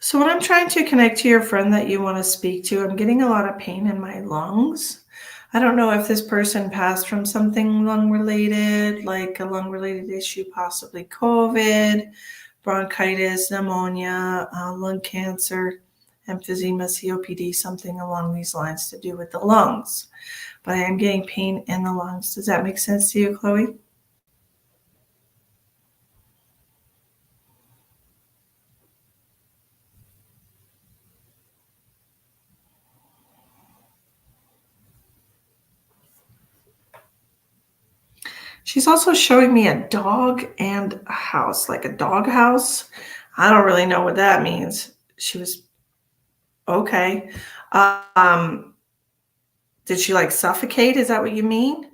So when I'm trying to connect to your friend that you want to speak to, I'm getting a lot of pain in my lungs. I don't know if this person passed from something lung related, like a lung related issue, possibly COVID, bronchitis, pneumonia, lung cancer, emphysema, COPD, something along these lines to do with the lungs. But I am getting pain in the lungs. Does that make sense to you, Chloe? She's also showing me a dog and a house, like a dog house. I don't really know what that means. She was okay. Um, did she like suffocate? Is that what you mean?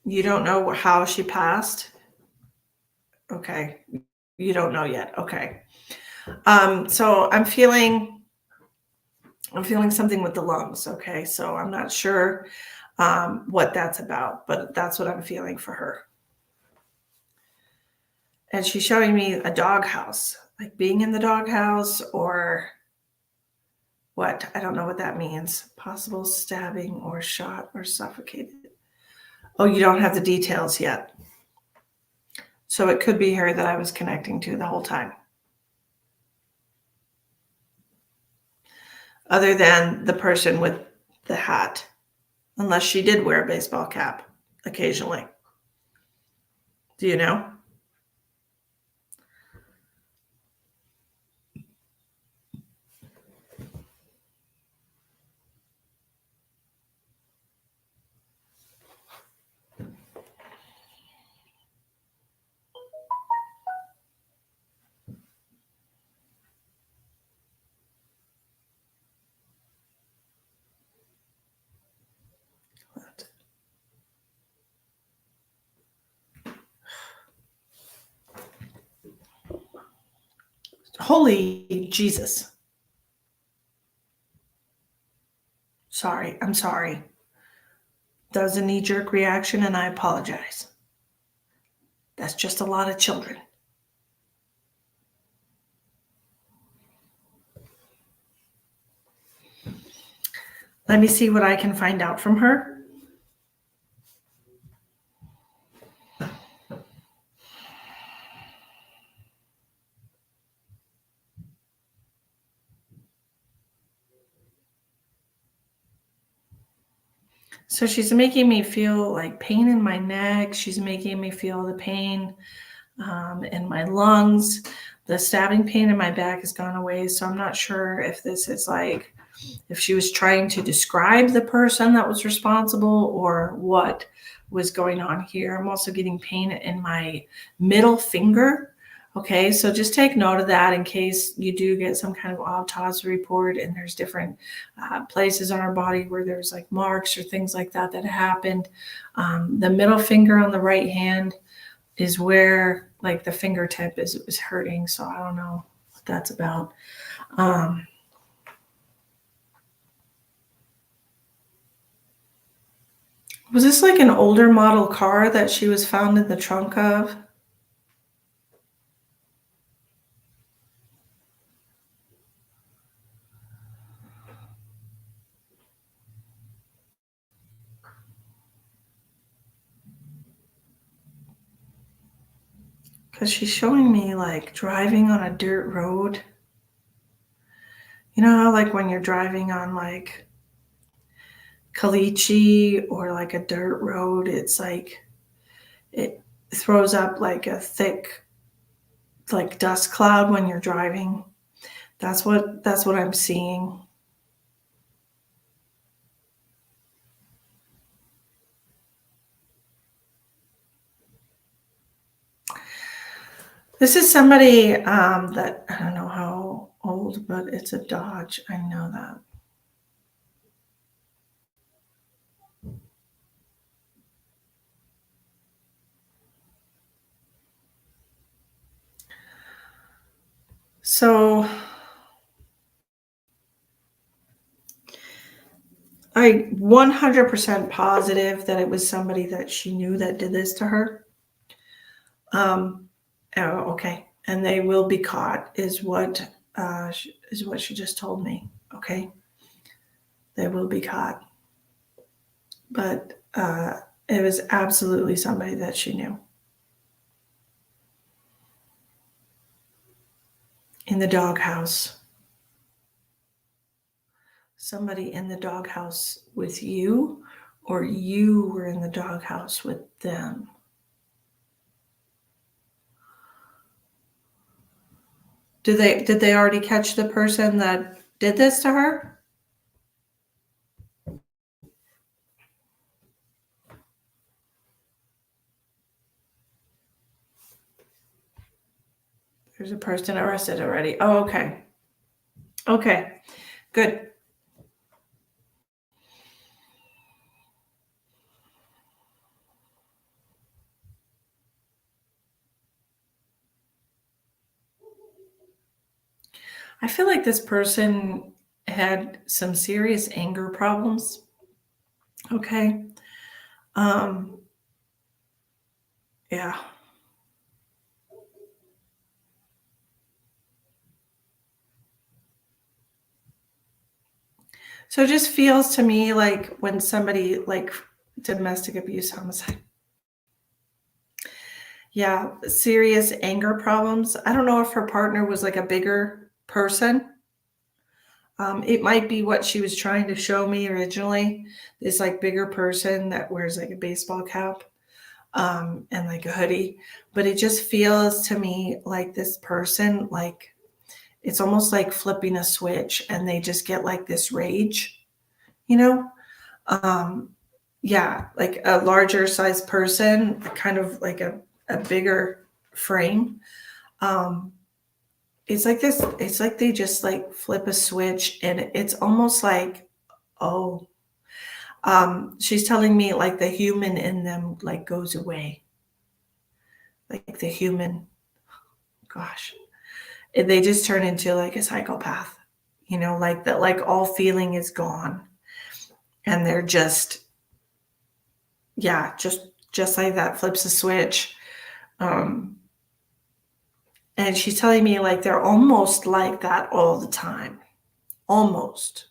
You don't know how she passed? Okay. You don't know yet. Okay. So I'm feeling I'm feeling something with the lungs. Okay. So I'm not sure what that's about, but that's what I'm feeling for her. And she's showing me a doghouse, like being in the doghouse or what? I don't know what that means. Possible stabbing or shot or suffocated. Oh, you don't have the details yet. So it could be her that I was connecting to the whole time. Other than the person with the hat, unless she did wear a baseball cap occasionally. Do you know? Holy Jesus. Sorry. I'm sorry. That was a knee jerk reaction, and I apologize. That's just a lot of children. Let me see what I can find out from her. So she's making me feel like pain in my neck. She's making me feel the pain in my lungs. The stabbing pain in my back has gone away. So I'm not sure if this is like, if she was trying to describe the person that was responsible or what was going on here. I'm also getting pain in my middle finger. Okay, so just take note of that in case you do get some kind of autopsy report and there's different places on our body where there's like marks or things like that that happened. The middle finger on the right hand is where like the fingertip is hurting. So I don't know what that's about. Was this like an older model car that she was found in the trunk of? Because she's showing me like driving on a dirt road. You know how like when you're driving on like caliche or like a dirt road, it's like it throws up like a thick like dust cloud when you're driving. That's what I'm seeing. This is somebody that I don't know how old, but it's a Dodge. I know that. So I 100% positive that it was somebody that she knew that did this to her. Oh, okay, and they will be caught, is what she just told me. Okay, they will be caught, but it was absolutely somebody that she knew in the doghouse. Somebody in the doghouse with you, or you were in the doghouse with them. Did they already catch the person that did this to her? There's a person arrested already. Oh, okay. Okay. Good. I feel like this person had some serious anger problems. Okay. Um, yeah. So it just feels to me like when somebody like domestic abuse, homicide, yeah, serious anger problems. I don't know if her partner was like a bigger person. It might be what she was trying to show me originally. This like bigger person that wears like a baseball cap and like a hoodie. But it just feels to me like this person, like it's almost like flipping a switch and they just get like this rage, you know? Um, yeah, like a larger size person, kind of like a bigger frame. Um, it's like this, it's like they just like flip a switch and it's almost like, oh, she's telling me like the human in them like goes away. Like the human, gosh, they just turn into like a psychopath, like that, like all feeling is gone and they're just, yeah, just like that flips a switch. Um, and she's telling me like they're almost like that all the time. Almost.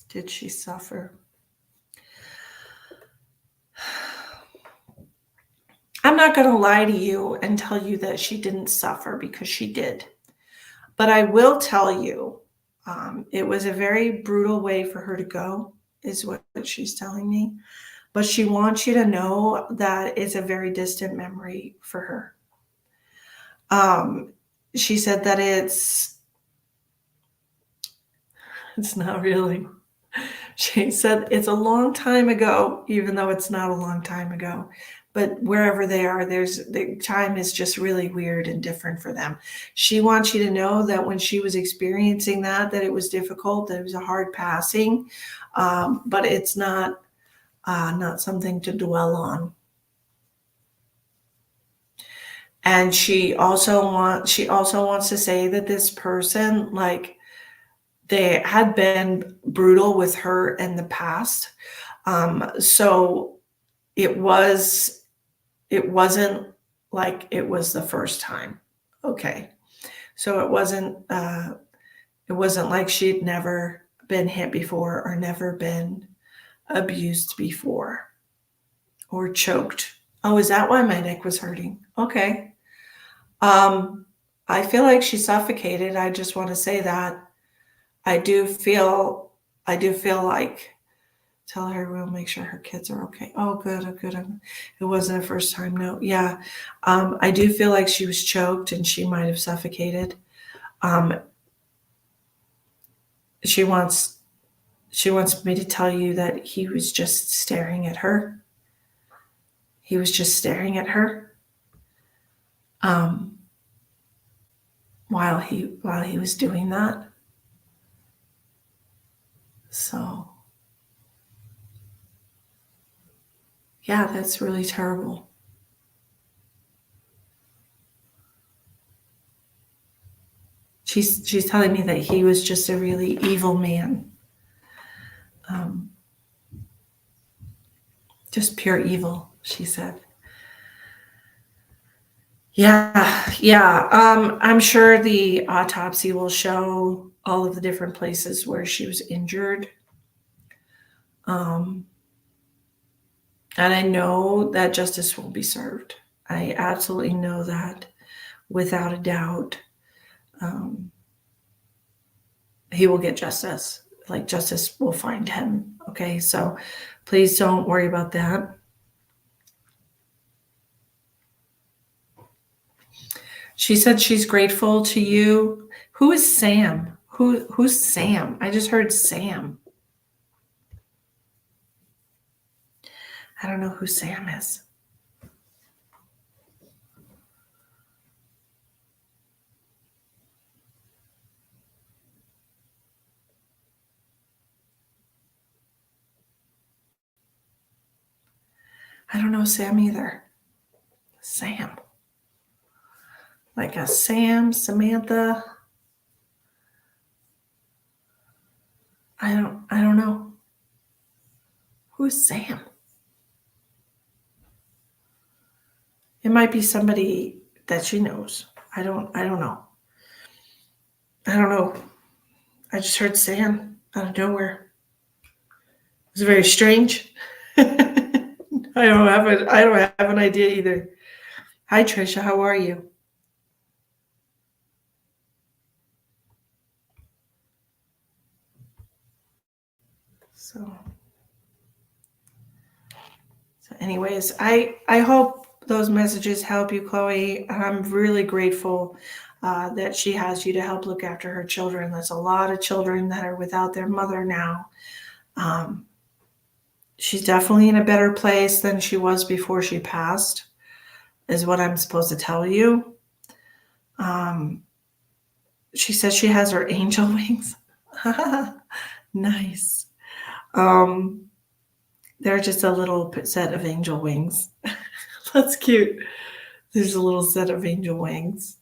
Did she suffer? I'm not going to lie to you and tell you that she didn't suffer because she did. But I will tell you, it was a very brutal way for her to go, is what she's telling me. But she wants you to know that it's a very distant memory for her. She said that it's not really. She said it's a long time ago, even though it's not a long time ago. But wherever they are, the time is just really weird and different for them. She wants you to know that when she was experiencing that it was difficult, that it was a hard passing, but it's not something to dwell on. And she also wants to say that this person, like, they had been brutal with her in the past. So it wasn't like it was the first time. Okay. So it wasn't like she'd never been hit before or never been abused before or choked. Oh, is that why my neck was hurting? Okay. Um, I feel like she suffocated. I just want to say that. I do feel I do feel like tell her we'll make sure her kids are okay. Oh, good. Oh, good. It wasn't a first time. No. Yeah. I do feel like she was choked and she might have suffocated. Um, she wants she wants me to tell you that he was just staring at her. He was just staring at her um, while he was doing that. So yeah, that's really terrible. She's telling me that he was just a really evil man, um, just pure evil. She said. Yeah, yeah. I'm sure the autopsy will show all of the different places where she was injured. Um, and I know that justice will be served. I absolutely know that without a doubt. Um, he will get justice. Like justice will find him. Okay, so please don't worry about that. She said she's grateful to you. Who is Sam? Who's Sam? I just heard Sam. I don't know who Sam is. I don't know Sam either. Sam. Like a Sam, Samantha. I don't know. Who's Sam? It might be somebody that she knows. I don't know. I don't know. I just heard Sam out of nowhere. It was very strange. I don't have an idea either. Hi Trisha, how are you? So anyways, I hope those messages help you, Chloe. I'm really grateful that she has you to help look after her children. There's a lot of children that are without their mother now. She's definitely in a better place than she was before she passed, is what I'm supposed to tell you. She says she has her angel wings. Nice. They're just a little set of angel wings. That's cute. There's a little set of angel wings.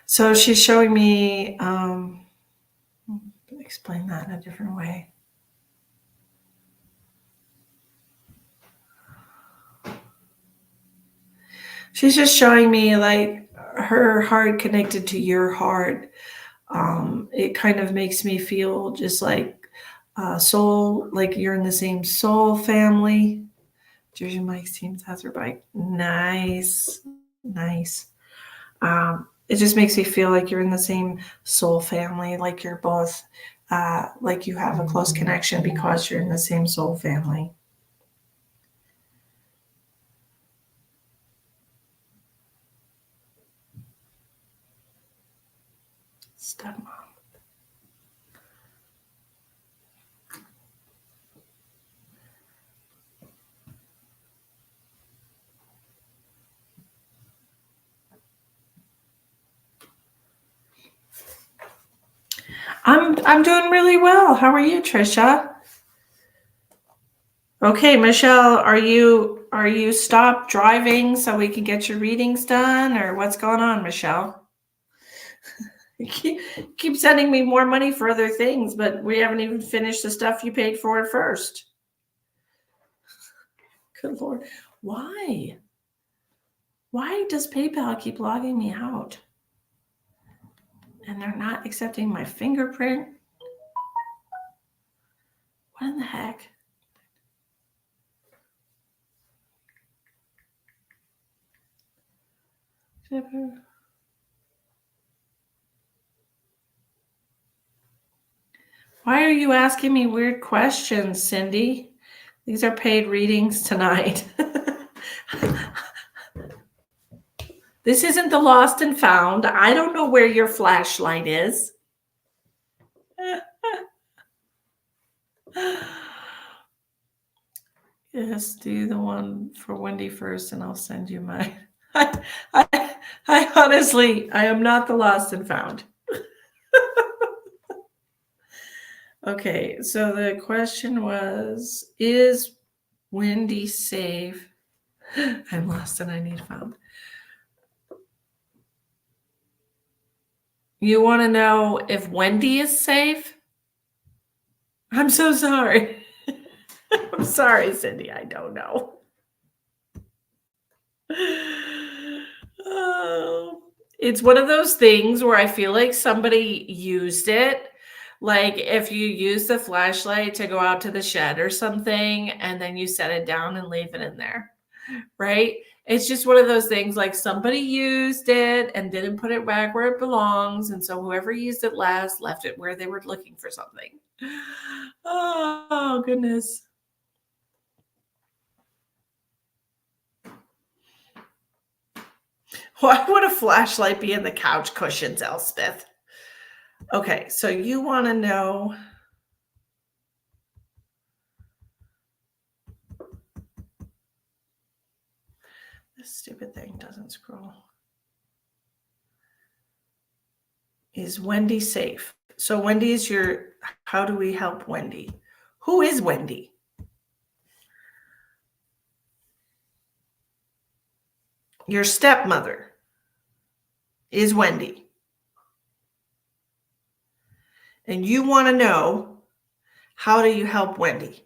So she's showing me, explain that in a different way. She's just showing me like her heart connected to your heart. It kind of makes me feel just like soul, like you're in the same soul family. Jersey Mike's team has her bike. Nice. Nice. It just makes me feel like you're in the same soul family, like you're both, like you have a close connection because you're in the same soul family. Stepmom. I'm doing really well. How are you, Trisha? Okay, Michelle, are you stopped driving so we can get your readings done, or what's going on, Michelle? You keep sending me more money for other things, but we haven't even finished the stuff you paid for first. Good Lord. Why? Why does PayPal keep logging me out? And they're not accepting my fingerprint? What in the heck? Why are you asking me weird questions, Cindy? These are paid readings tonight. This isn't the lost and found. I don't know where your flashlight is. Yes, do the one for Wendy first, and I'll send you mine. I honestly, I am not the lost and found. Okay, so the question was, is Wendy safe? I'm lost and I need found. You want to know if Wendy is safe? I'm so sorry. I'm sorry, Cindy. I don't know. It's one of those things where I feel like somebody used it. Like if you use the flashlight to go out to the shed or something, and then you set it down and leave it in there, right? It's just one of those things like somebody used it and didn't put it back where it belongs. And so whoever used it last left it where they were looking for something. Oh, goodness. Why would a flashlight be in the couch cushions, Elspeth? Okay, so you want to know. This stupid thing doesn't scroll. Is Wendy safe? So Wendy is how do we help Wendy? Who is Wendy? Your stepmother is Wendy. And you want to know, how do you help Wendy?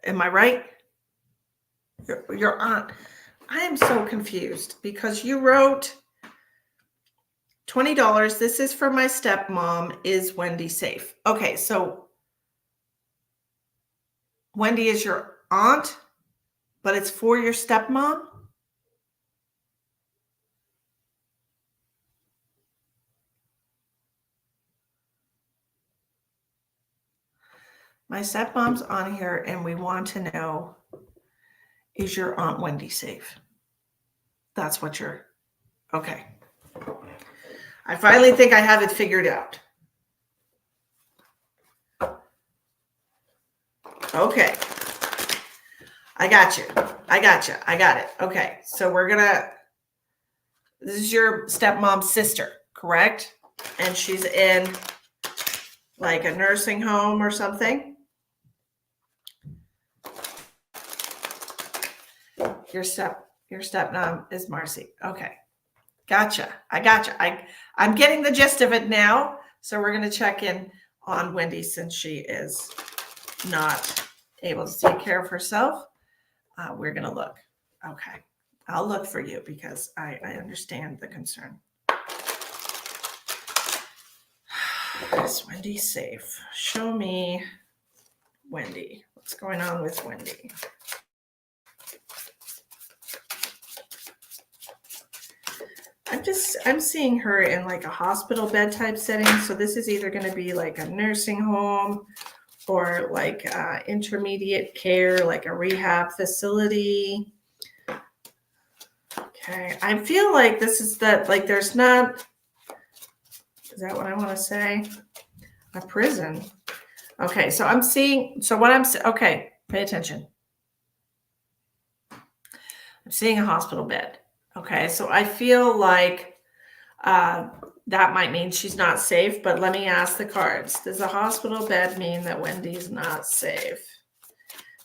Am I right? Your aunt. I am so confused because you wrote $20. This is for my stepmom. Is Wendy safe? Okay, so Wendy is your aunt, but it's for your stepmom? My stepmom's on here and we want to know, is your Aunt Wendy safe? That's what you're, okay. I finally think I have it figured out. Okay. I got you. I got it. Okay. So this is your stepmom's sister, correct? And she's in like a nursing home or something. Your stepmom is Marcy. Okay. Gotcha. I gotcha. I'm getting the gist of it now. So we're going to check in on Wendy since she is not able to take care of herself. We're going to look. Okay. I'll look for you because I understand the concern. Is Wendy safe? Show me Wendy. What's going on with Wendy? I'm seeing her in like a hospital bed type setting. So this is either going to be like a nursing home or like intermediate care, like a rehab facility. Okay. I feel like this is that, like there's not, is that what I want to say? A prison. Okay. So I'm seeing, okay, pay attention. I'm seeing a hospital bed. Okay, so I feel like that might mean she's not safe, but let me ask the cards. Does a hospital bed mean that Wendy's not safe?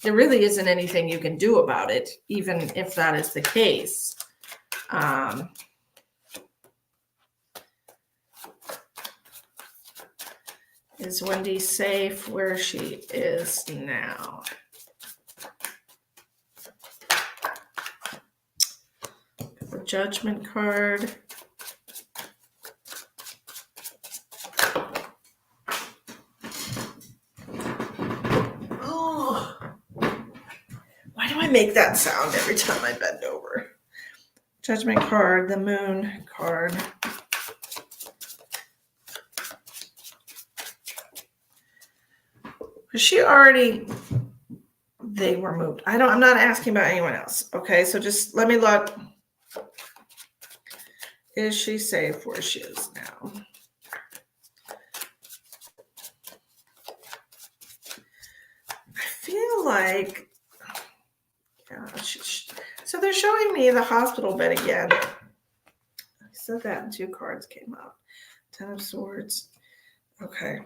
There really isn't anything you can do about it, even if that is the case. Is Wendy safe where she is now? The Judgment card. Oh, why do I make that sound every time I bend over? Judgment card, the Moon card. She already, they were moved. I'm not asking about anyone else. Okay, so just let me look. Is she safe where she is now? I feel like, yeah, so they're showing me the hospital bed again. I said that and 2 cards came out. 10 of Swords. Okay.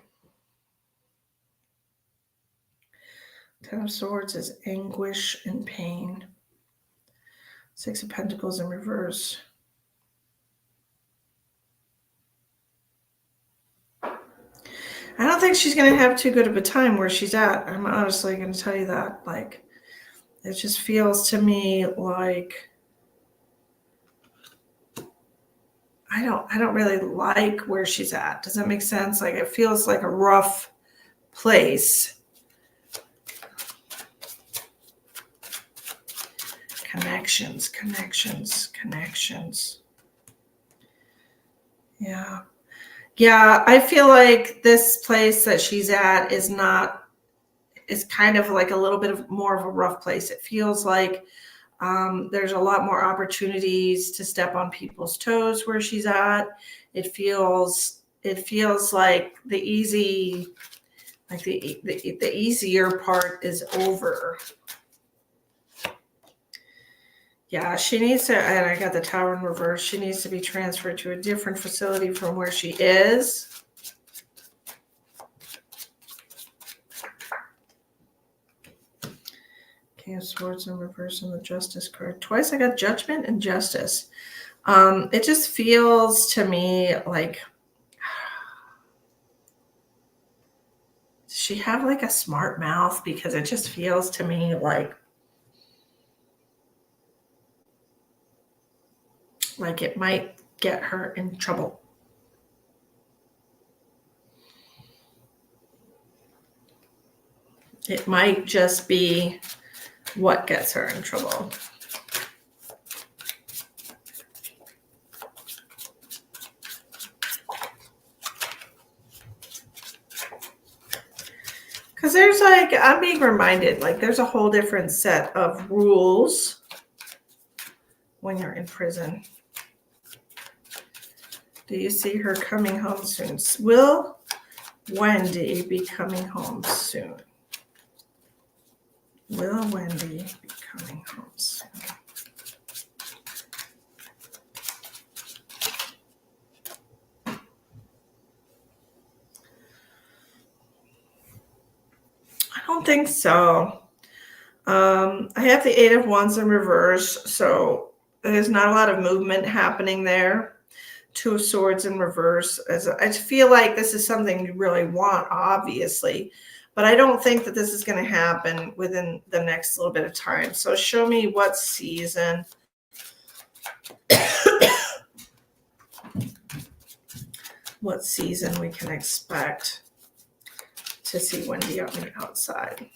10 of Swords is anguish and pain. 6 of Pentacles in reverse. I don't think she's going to have too good of a time where she's at. I'm honestly going to tell you that. Like, it just feels to me like I don't really like where she's at. Does that make sense? Like, it feels like a rough place. Connections. Yeah. Yeah, I feel like this place that she's at is kind of like a little bit of more of a rough place. It feels like there's a lot more opportunities to step on people's toes where she's at. It feels like the easier part is over. Yeah, she needs to, and I got the tower in reverse. She needs to be transferred to a different facility from where she is. King of Swords in reverse on the Justice card. Twice I got Judgment and Justice. It just feels to me like, does she have like a smart mouth? Because it just feels to me like it might get her in trouble. It might just be what gets her in trouble. Because there's like, I'm being reminded, like there's a whole different set of rules when you're in prison. Do you see her coming home soon? Will Wendy be coming home soon? Will Wendy be coming home soon? I don't think so. I have the Eight of Wands in reverse, so there's not a lot of movement happening there. Two of Swords in reverse. I feel like this is something you really want, obviously, but I don't think that this is going to happen within the next little bit of time. So show me what season. What season we can expect to see Wendy on the outside.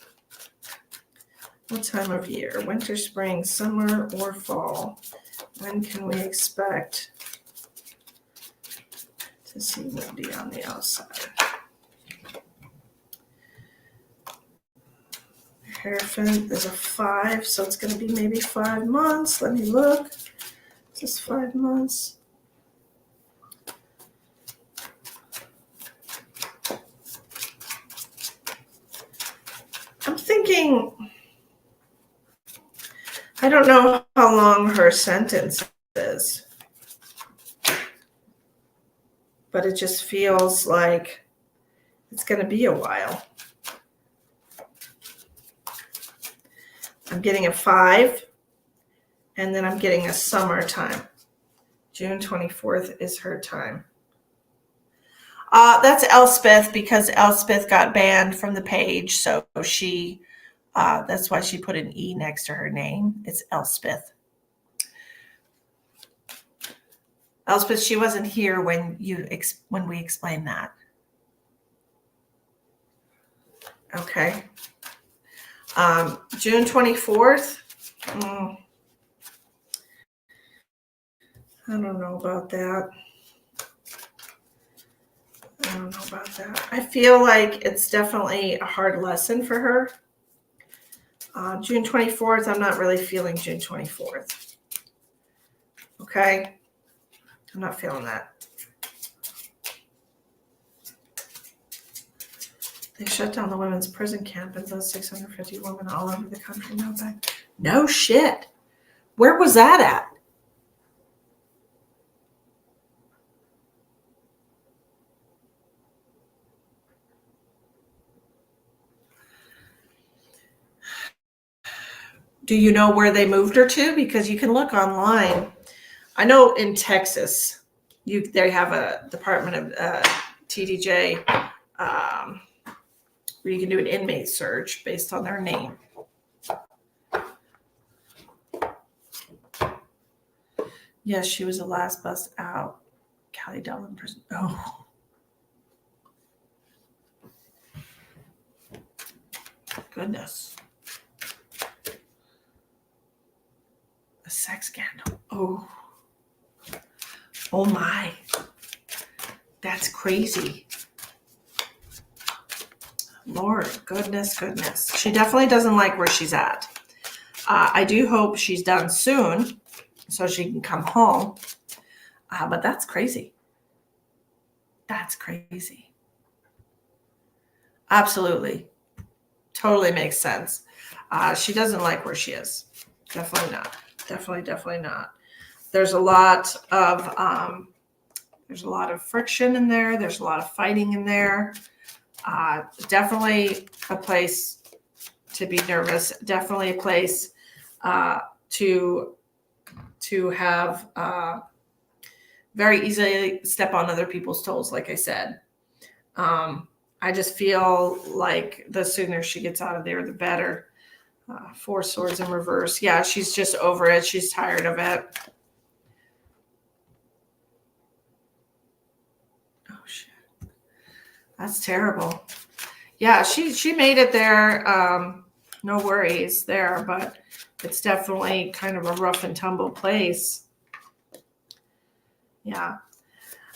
What time of year? Winter, spring, summer, or fall? When can we expect to see Wendy on the outside? Hierophant is a 5, so it's going to be maybe 5 months. Let me look. Is this 5 months? I'm thinking, I don't know how long her sentence is, but it just feels like it's going to be a while. I'm getting a 5, and then I'm getting a summertime. June 24th is her time. That's Elspeth, because Elspeth got banned from the page, so she, that's why she put an E next to her name. It's Elspeth. Elspeth, she wasn't here when we explained that. Okay. June 24th. I don't know about that. I feel like it's definitely a hard lesson for her. June 24th, I'm not really feeling June 24th. Okay? I'm not feeling that. They shut down the women's prison camp and those 650 women all over the country now back. No shit. Where was that at? Do you know where they moved her to? Because you can look online. I know in Texas, they have a Department of TDJ where you can do an inmate search based on their name. Yes, she was the last bus out. Callie Dell in prison. Oh. Goodness. A sex scandal. Oh. Oh my. That's crazy. Lord, goodness. She definitely doesn't like where she's at. I do hope she's done soon so she can come home. But that's crazy. That's crazy. Absolutely. Totally makes sense. She doesn't like where she is. Definitely not. Definitely not. There's a lot of friction in there. There's a lot of fighting in there. Definitely a place to be nervous. Definitely a place to have very easily step on other people's toes, like I said. I just feel like the sooner she gets out of there, the better. Four swords in reverse. Yeah, she's just over it. She's tired of it. Oh, shit. That's terrible. Yeah, she made it there. No worries there, but it's definitely kind of a rough and tumble place. Yeah.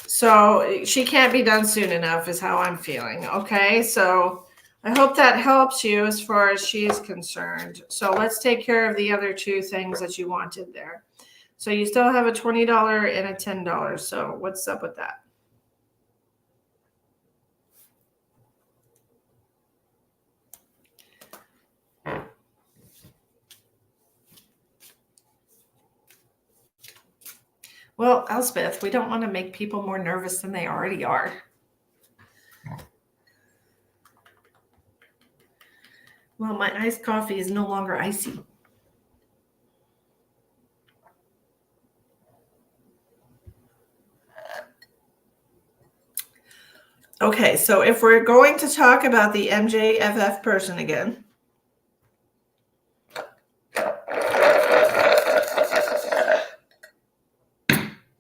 So she can't be done soon enough is how I'm feeling. Okay. So I hope that helps you as far as she is concerned. So let's take care of the other two things that you wanted there. So you still have a $20 and a $10. So what's up with that? Well, Elspeth, we don't want to make people more nervous than they already are. Well, my iced coffee is no longer icy. Okay, so if we're going to talk about the MJFF person again,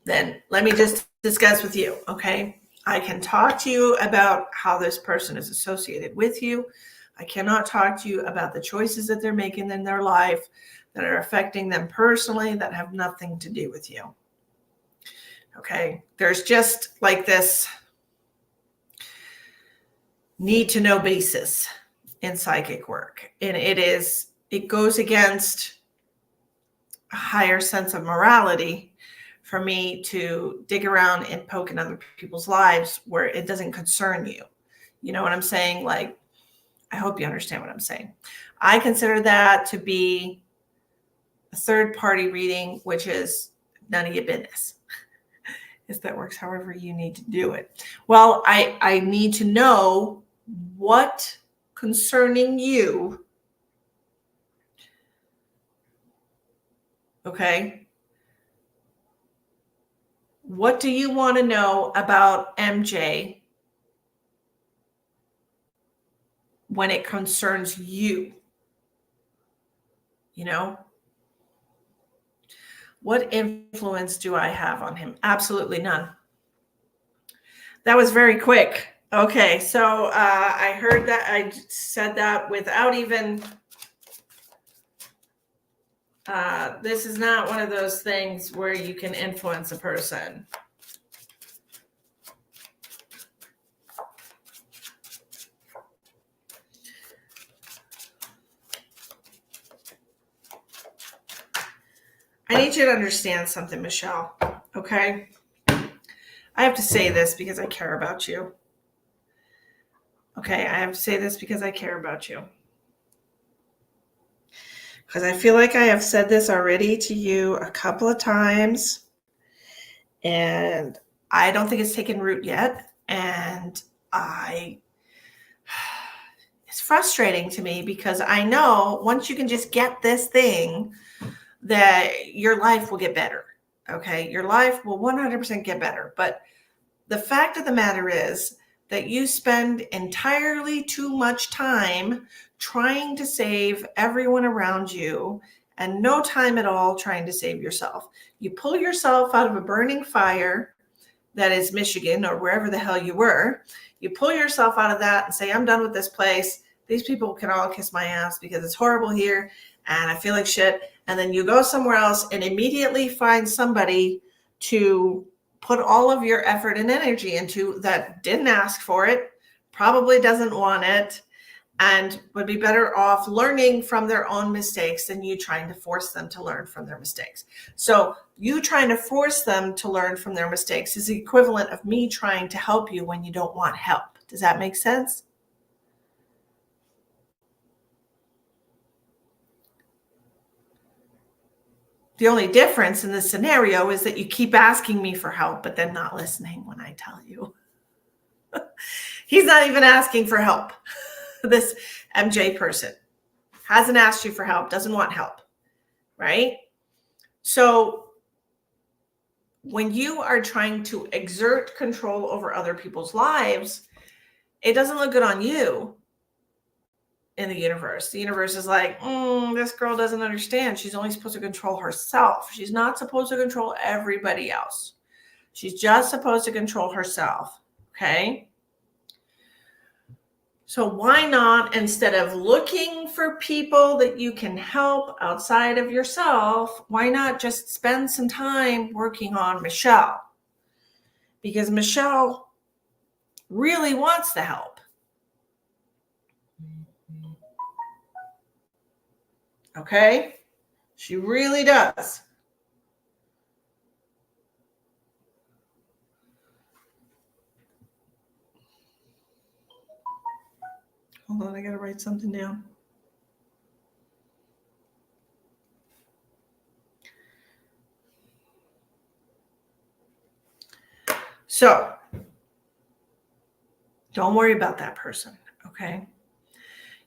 then let me just discuss with you, okay? I can talk to you about how this person is associated with you. I cannot talk to you about the choices that they're making in their life that are affecting them personally that have nothing to do with you. Okay, there's just like this need to know basis in psychic work. And it goes against a higher sense of morality for me to dig around and poke in other people's lives where it doesn't concern you. You know what I'm saying? Like, I hope you understand what I'm saying. I consider that to be a third party reading, which is none of your business. If that works however you need to do it. Well, I need to know what concerning you, okay? What do you want to know about MJ when it concerns you? You know? What influence do I have on him? Absolutely none. That was very quick. Okay, so I heard that. I said that without even. This is not one of those things where you can influence a person. I need you to understand something, Michelle, okay? I have to say this because I care about you. Okay, I have to say this because I care about you. Because I feel like I have said this already to you a couple of times, and I don't think it's taken root yet. And it's frustrating to me because I know once you can just get this thing, that your life will get better. Okay, your life will 100% get better. But the fact of the matter is that you spend entirely too much time trying to save everyone around you and no time at all trying to save yourself. You pull yourself out of a burning fire that is Michigan or wherever the hell you were. You pull yourself out of that and say, I'm done with this place. These people can all kiss my ass because it's horrible here and I feel like shit. And then you go somewhere else and immediately find somebody to put all of your effort and energy into that didn't ask for it, probably doesn't want it, and would be better off learning from their own mistakes than you trying to force them to learn from their mistakes. So you trying to force them to learn from their mistakes is the equivalent of me trying to help you when you don't want help. Does that make sense? The only difference in this scenario is that you keep asking me for help, but then not listening when I tell you. He's not even asking for help. This MJ person hasn't asked you for help, doesn't want help, right? So when you are trying to exert control over other people's lives, it doesn't look good on you in the universe. The universe is like, this girl doesn't understand. She's only supposed to control herself. She's not supposed to control everybody else. She's just supposed to control herself. Okay? So why not, instead of looking for people that you can help outside of yourself, why not just spend some time working on Michelle? Because Michelle really wants the help. Okay? She really does. Hold on, I gotta write something down. So, don't worry about that person, okay?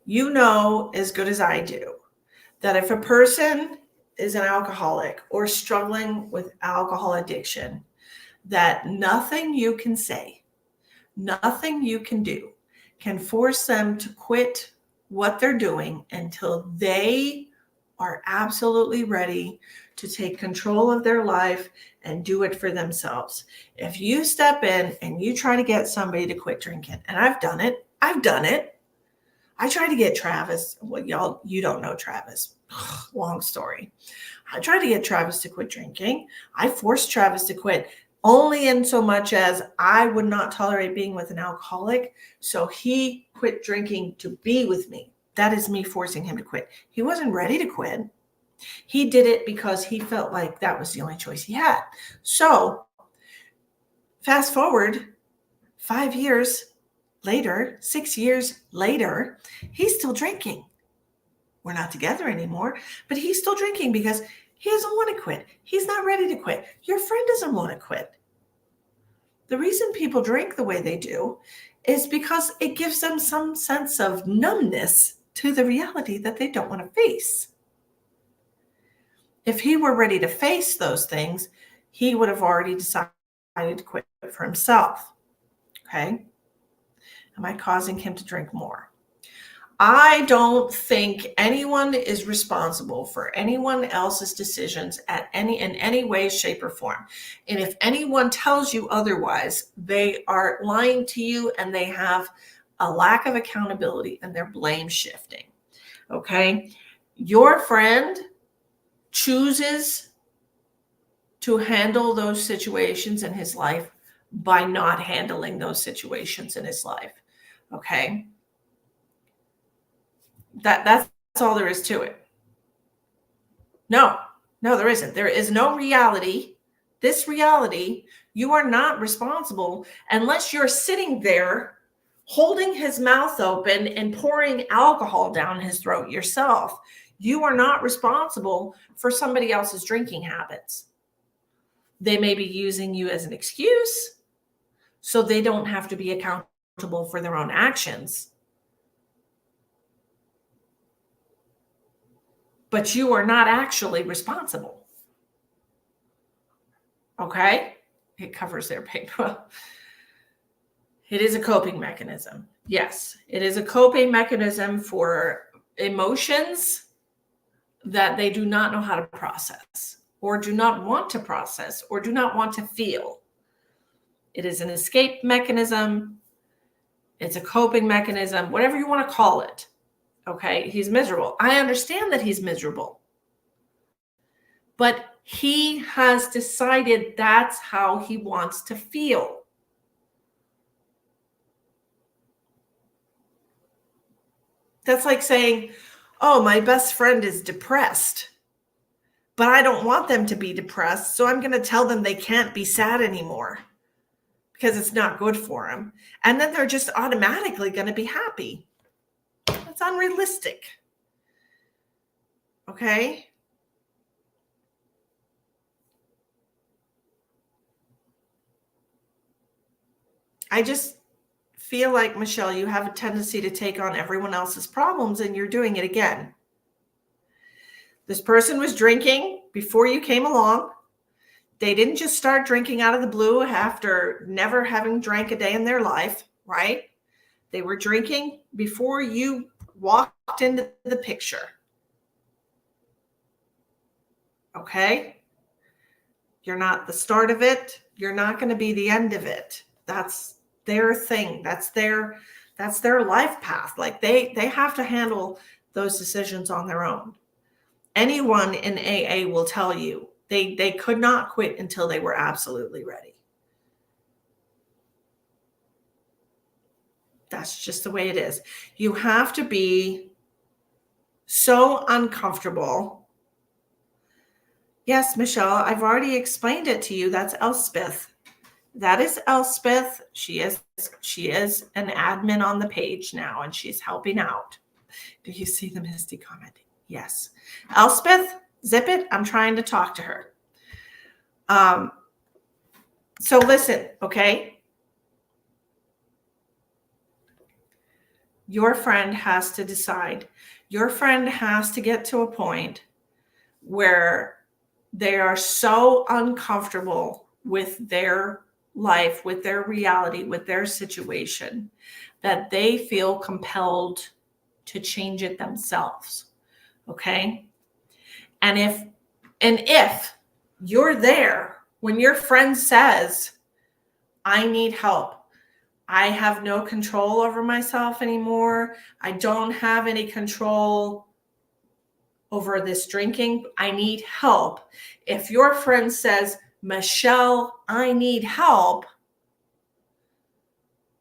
You know as good as I do that if a person is an alcoholic or struggling with alcohol addiction, that nothing you can say, nothing you can do can force them to quit what they're doing until they are absolutely ready to take control of their life and do it for themselves. If you step in and you try to get somebody to quit drinking, and I've done it. I tried to get Travis. Well, y'all, you don't know Travis. Long story. I tried to get Travis to quit drinking. I forced Travis to quit only in so much as I would not tolerate being with an alcoholic. So he quit drinking to be with me. That is me forcing him to quit. He wasn't ready to quit. He did it because he felt like that was the only choice he had. So fast forward 5 years later, 6 years later, he's still drinking. We're not together anymore, but he's still drinking because he doesn't want to quit. He's not ready to quit. Your friend doesn't want to quit. The reason people drink the way they do is because it gives them some sense of numbness to the reality that they don't want to face. If he were ready to face those things, he would have already decided to quit for himself. Okay? Am I causing him to drink more? I don't think anyone is responsible for anyone else's decisions in any way, shape, or form. And if anyone tells you otherwise, they are lying to you and they have a lack of accountability and they're blame shifting. Okay? Your friend chooses to handle those situations in his life by not handling those situations in his life. Okay? That's all there is to it. No, there isn't. There is no reality. This reality, you are not responsible unless you're sitting there holding his mouth open and pouring alcohol down his throat yourself. You are not responsible for somebody else's drinking habits. They may be using you as an excuse so they don't have to be accountable for their own actions. But you are not actually responsible. Okay? It covers their pain. Well, it is a coping mechanism. Yes, it is a coping mechanism for emotions that they do not know how to process or do not want to process or do not want to feel. It is an escape mechanism. It's a coping mechanism, whatever you want to call it. Okay, he's miserable. I understand that he's miserable. But he has decided that's how he wants to feel. That's like saying, oh, my best friend is depressed, but I don't want them to be depressed, so I'm going to tell them they can't be sad anymore because it's not good for them. And then they're just automatically going to be happy. That's unrealistic. Okay? I just feel like, Michelle, you have a tendency to take on everyone else's problems, and you're doing it again. This person was drinking before you came along. They didn't just start drinking out of the blue after never having drank a day in their life, right? They were drinking before you walked into the picture. Okay? You're not the start of it. You're not going to be the end of it. That's their thing. That's their life path. Like they have to handle those decisions on their own. Anyone in AA will tell you they could not quit until they were absolutely ready. That's just the way it is. You have to be so uncomfortable. Yes, Michelle, I've already explained it to you. That's Elspeth. That is Elspeth. She is an admin on the page now, and she's helping out. Do you see the Misty commenting? Yes. Elspeth, zip it. I'm trying to talk to her. So listen, okay? Your friend has to decide. Your friend has to get to a point where they are so uncomfortable with their life, with their reality, with their situation, that they feel compelled to change it themselves. Okay? And if you're there when your friend says, I need help, I have no control over myself anymore, I don't have any control over this drinking, I need help. If your friend says, Michelle, I need help,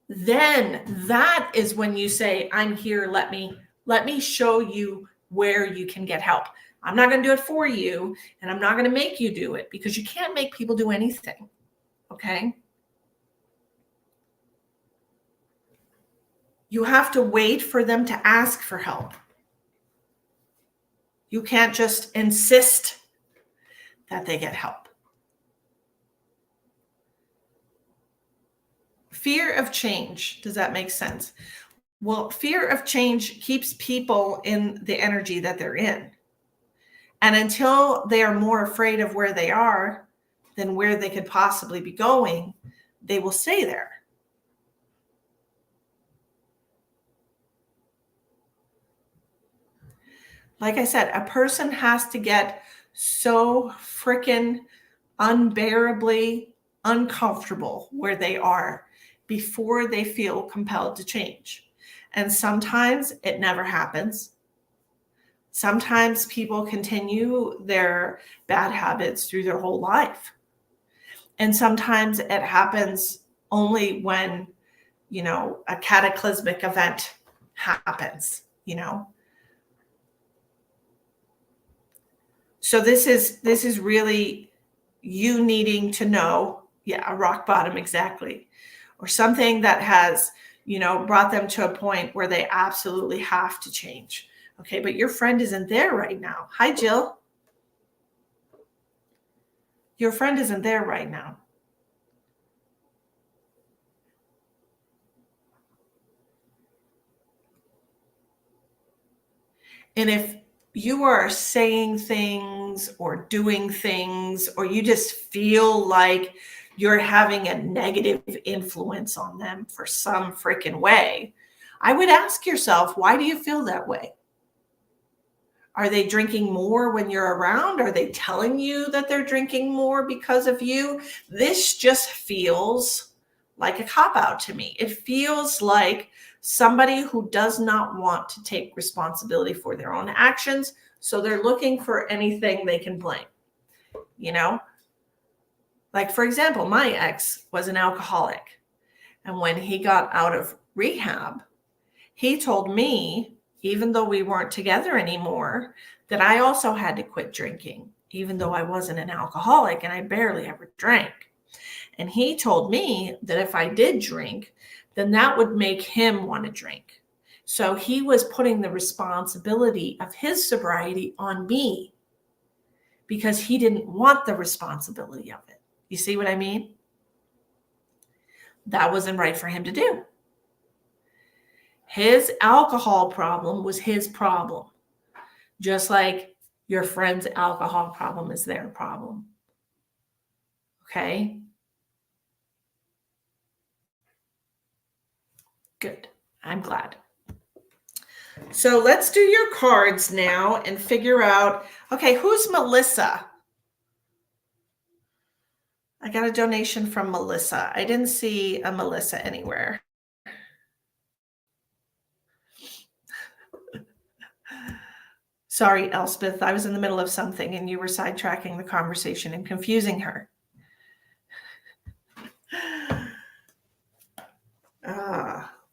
then that is when you say, I'm here, let me show you where you can get help. I'm not going to do it for you, and I'm not going to make you do it, because you can't make people do anything. Okay? You have to wait for them to ask for help. You can't just insist that they get help. Fear of change. Does that make sense? Well, fear of change keeps people in the energy that they're in. And until they are more afraid of where they are than where they could possibly be going, they will stay there. Like I said, a person has to get so freaking unbearably uncomfortable where they are before they feel compelled to change. And sometimes it never happens. Sometimes people continue their bad habits through their whole life. And sometimes it happens only when, a cataclysmic event happens, So this is really you needing to know, a rock bottom, exactly. Or something that has, brought them to a point where they absolutely have to change. Okay, but your friend isn't there right now. Hi, Jill. Your friend isn't there right now. And if you are saying things or doing things, or you just feel like you're having a negative influence on them for some freaking way, I would ask yourself, why do you feel that way? Are they drinking more when you're around? Are they telling you that they're drinking more because of you? This just feels like a cop-out to me. It feels like somebody who does not want to take responsibility for their own actions, so they're looking for anything they can blame. Like, for example, my ex was an alcoholic. And when he got out of rehab, he told me, even though we weren't together anymore, that I also had to quit drinking, even though I wasn't an alcoholic and I barely ever drank. And he told me that if I did drink, then that would make him want to drink. So he was putting the responsibility of his sobriety on me because he didn't want the responsibility of it. You see what I mean? That wasn't right for him to do. His alcohol problem was his problem, just like your friend's alcohol problem is their problem. Okay? Good. I'm glad. So let's do your cards now and figure out, okay, who's Melissa? I got a donation from Melissa. I didn't see a Melissa anywhere. Sorry, Elspeth. I was in the middle of something and you were sidetracking the conversation and confusing her.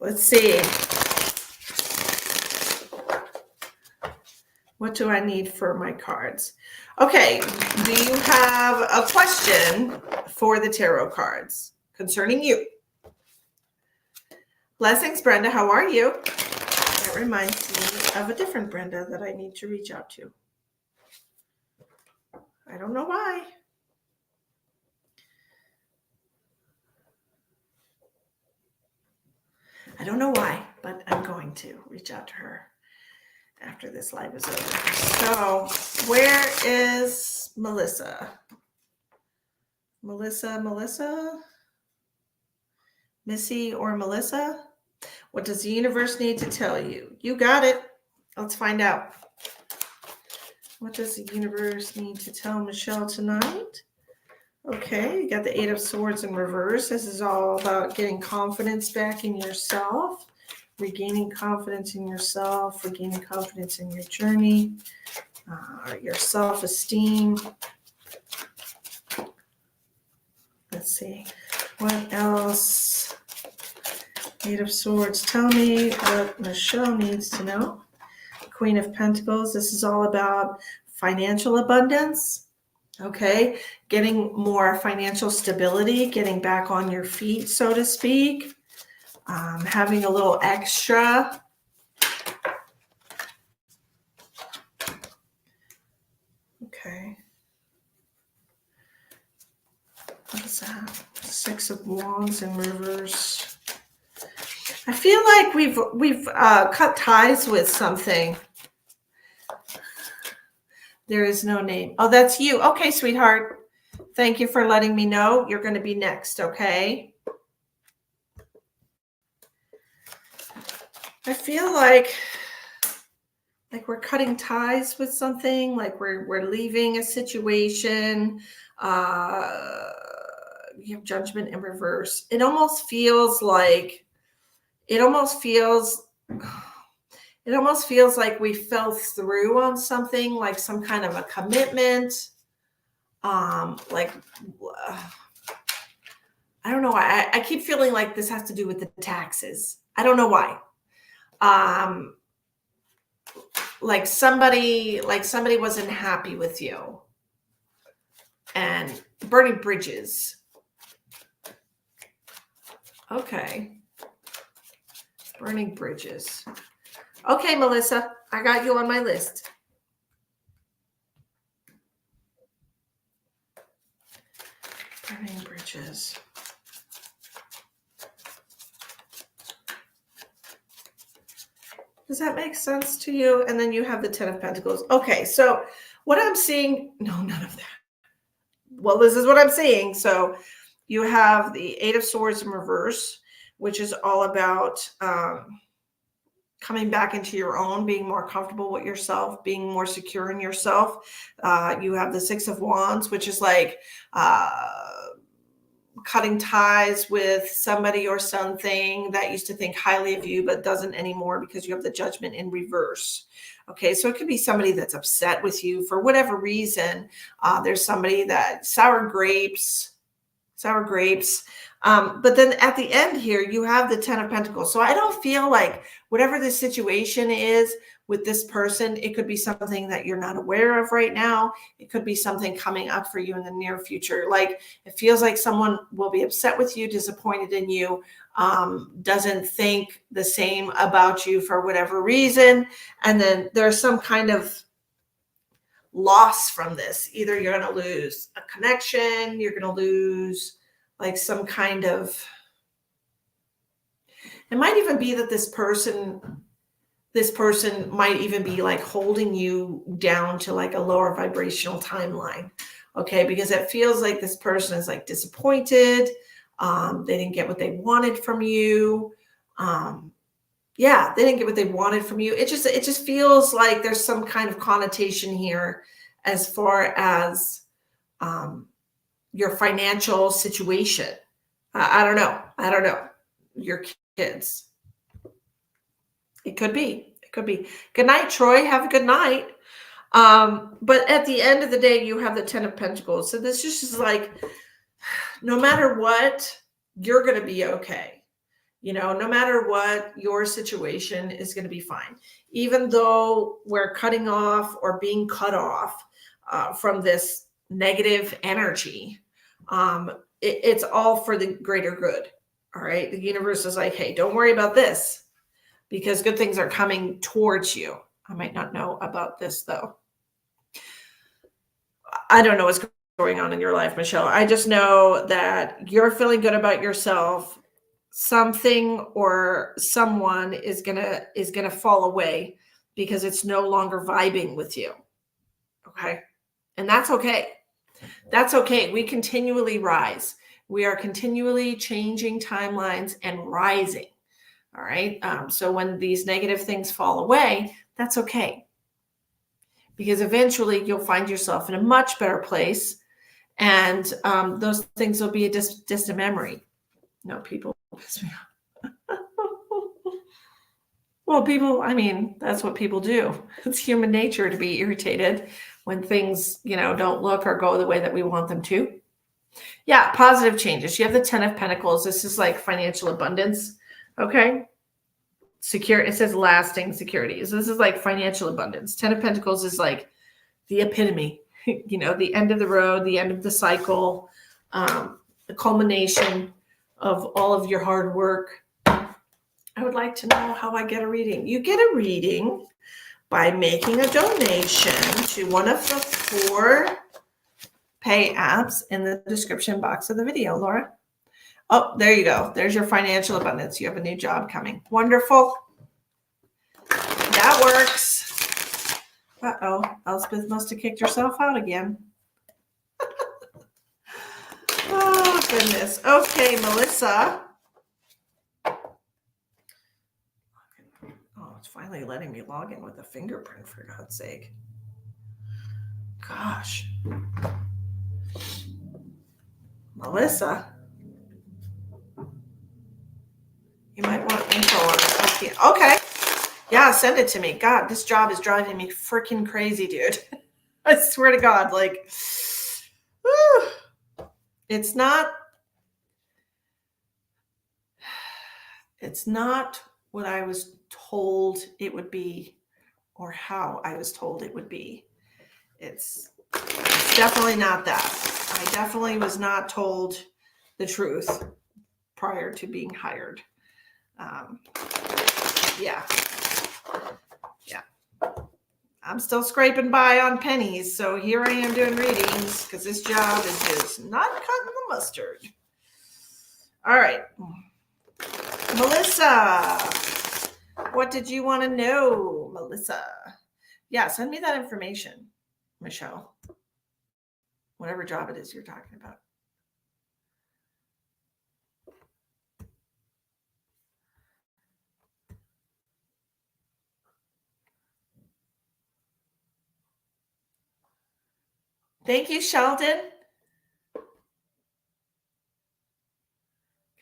Let's see. What do I need for my cards? Okay, do you have a question for the tarot cards concerning you? Blessings, Brenda. How are you? That reminds me of a different Brenda that I need to reach out to. I don't know why. I don't know why, but I'm going to reach out to her after this live is over. So, where is Melissa? Melissa? Missy or Melissa? What does the universe need to tell you? You got it. Let's find out. What does the universe need to tell Michelle tonight? Okay, you got the Eight of Swords in reverse. This is all about getting confidence back in yourself, regaining confidence in yourself, regaining confidence in your journey, your self-esteem. Let's see. What else? Eight of Swords. Tell me what Michelle needs to know. Queen of Pentacles. This is all about financial abundance. Okay. Getting more financial stability, getting back on your feet, so to speak. Having a little extra. Okay. What is that? Six of Wands in reverse. I feel like we've cut ties with something. There is no name. Oh, that's you. Okay, sweetheart. Thank you for letting me know. You're going to be next, okay? I feel like we're cutting ties with something, like we're leaving a situation. You have Judgment in reverse. It almost feels like we fell through on something, like some kind of a commitment. I don't know why. I keep feeling like this has to do with the taxes. I don't know why. Like somebody wasn't happy with you. And burning bridges. Okay. Burning bridges. Okay, Melissa, I got you on my list. Burning bridges. Does that make sense to you? And then you have the Ten of Pentacles. Okay, so what I'm seeing, no, none of that. Well, this is what I'm seeing. So you have the Eight of Swords in reverse, which is all about coming back into your own, being more comfortable with yourself, being more secure in yourself. You have the Six of Wands, which is like cutting ties with somebody or something that used to think highly of you but doesn't anymore, because you have the Judgment in reverse. Okay, so it could be somebody that's upset with you for whatever reason. There's somebody that sour grapes. But then at the end here, you have the Ten of Pentacles. So I don't feel like whatever the situation is with this person, it could be something that you're not aware of right now. It could be something coming up for you in the near future. Like it feels like someone will be upset with you, disappointed in you, doesn't think the same about you for whatever reason. And then there's some kind of loss from this. Either you're going to lose a connection, you're going to lose like some kind of It might even be that this person might even be like holding you down to like a lower vibrational timeline. Okay. Because it feels like this person is like disappointed. They didn't get what they wanted from you. Yeah, they didn't get what they wanted from you. It just feels like there's some kind of connotation here as far as your financial situation. I don't know. Your kids. It could be. Good night, Troy. Have a good night. But at the end of the day, you have the 10 of Pentacles. So this is just like, no matter what, you're going to be okay. No matter what, your situation is going to be fine. Even though we're cutting off or being cut off from this negative energy, it's all for the greater good. All right. The universe is like, hey, don't worry about this because good things are coming towards you. I might not know about this though. I don't know what's going on in your life, Michelle. I just know that you're feeling good about yourself. Something or someone is gonna fall away because it's no longer vibing with you. Okay. And that's okay. That's okay. We continually rise. We are continually changing timelines and rising. All right. So when these negative things fall away, that's okay. Because eventually you'll find yourself in a much better place. And those things will be a distant memory. No, people piss me off. Well, people, I mean, that's what people do. It's human nature to be irritated when things, don't look or go the way that we want them to. Yeah, positive changes. You have the 10 of Pentacles. This is like financial abundance. Okay. Secure. It says lasting security. So this is like financial abundance. 10 of Pentacles is like the epitome, the end of the road, the end of the cycle, the culmination of all of your hard work. I would like to know how I get a reading. You get a reading by making a donation to one of the 4 pay apps in the description box of the video, Laura. Oh, there you go. There's your financial abundance. You have a new job coming. Wonderful. That works. Uh-oh. Elspeth must have kicked herself out again. Oh, goodness. Okay, Melissa. Oh, it's finally letting me log in with a fingerprint, for God's sake. Gosh. Melissa. You might want info on it. Okay. Yeah, send it to me. God, this job is driving me freaking crazy, dude. I swear to God, like, whew, it's not what I was told it would be or how I was told it would be. It's definitely not that. I definitely was not told the truth prior to being hired. Yeah. I'm still scraping by on pennies, so here I am doing readings because this job is just not cutting the mustard. All right. Melissa, what did you want to know, Melissa? Yeah, send me that information, Michelle. Whatever job it is you're talking about. Thank you, Sheldon.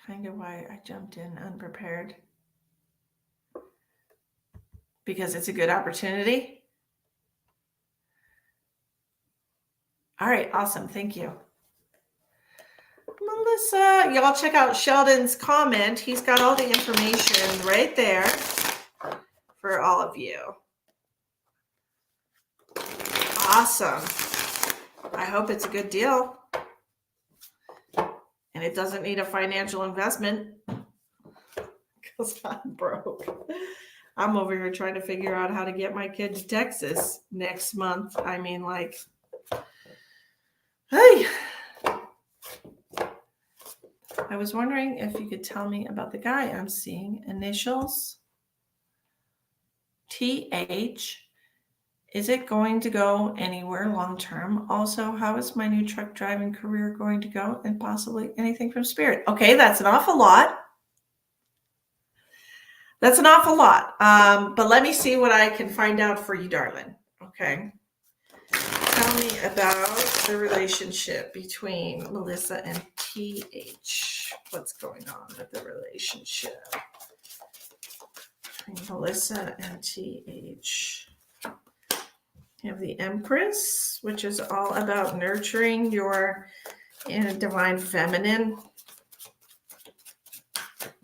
Kind of why I jumped in unprepared. Because it's a good opportunity. All right, awesome. Thank you. Melissa, y'all check out Sheldon's comment. He's got all the information right there for all of you. Awesome. I hope it's a good deal. And it doesn't need a financial investment because I'm broke. I'm over here trying to figure out how to get my kid to Texas next month. I mean, like, hey. I was wondering if you could tell me about the guy I'm seeing. Initials TH. Is it going to go anywhere long term? Also, how is my new truck driving career going to go? And possibly anything from Spirit. Okay, that's an awful lot. That's an awful lot. But let me see what I can find out for you, darling. Okay. Tell me about the relationship between Melissa and TH. What's going on with the relationship between Melissa and TH? You have the Empress, which is all about nurturing your divine feminine.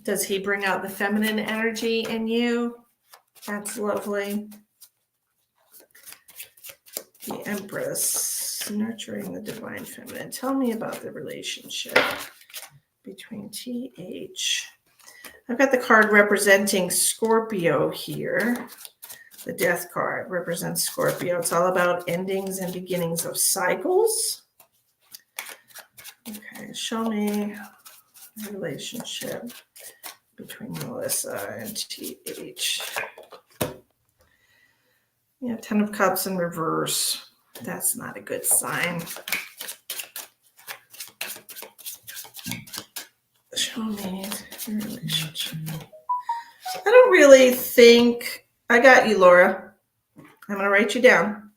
Does he bring out the feminine energy in you? That's lovely. The Empress, nurturing the divine feminine. Tell me about the relationship between TH. I've got the card representing Scorpio here. The Death card represents Scorpio. It's all about endings and beginnings of cycles. Okay, show me the relationship between Melissa and TH. Yeah, 10 of Cups in reverse. That's not a good sign. Show me the relationship. I don't really think... I got you, Laura. I'm going to write you down.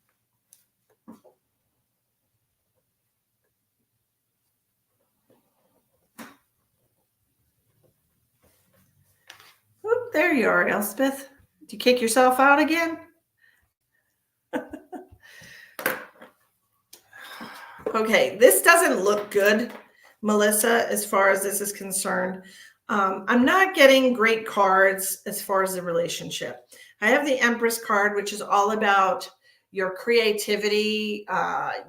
Oop, there you are, Elspeth. Did you kick yourself out again? Okay, this doesn't look good, Melissa, as far as this is concerned. I'm not getting great cards as far as the relationship. I have the Empress card, which is all about your creativity,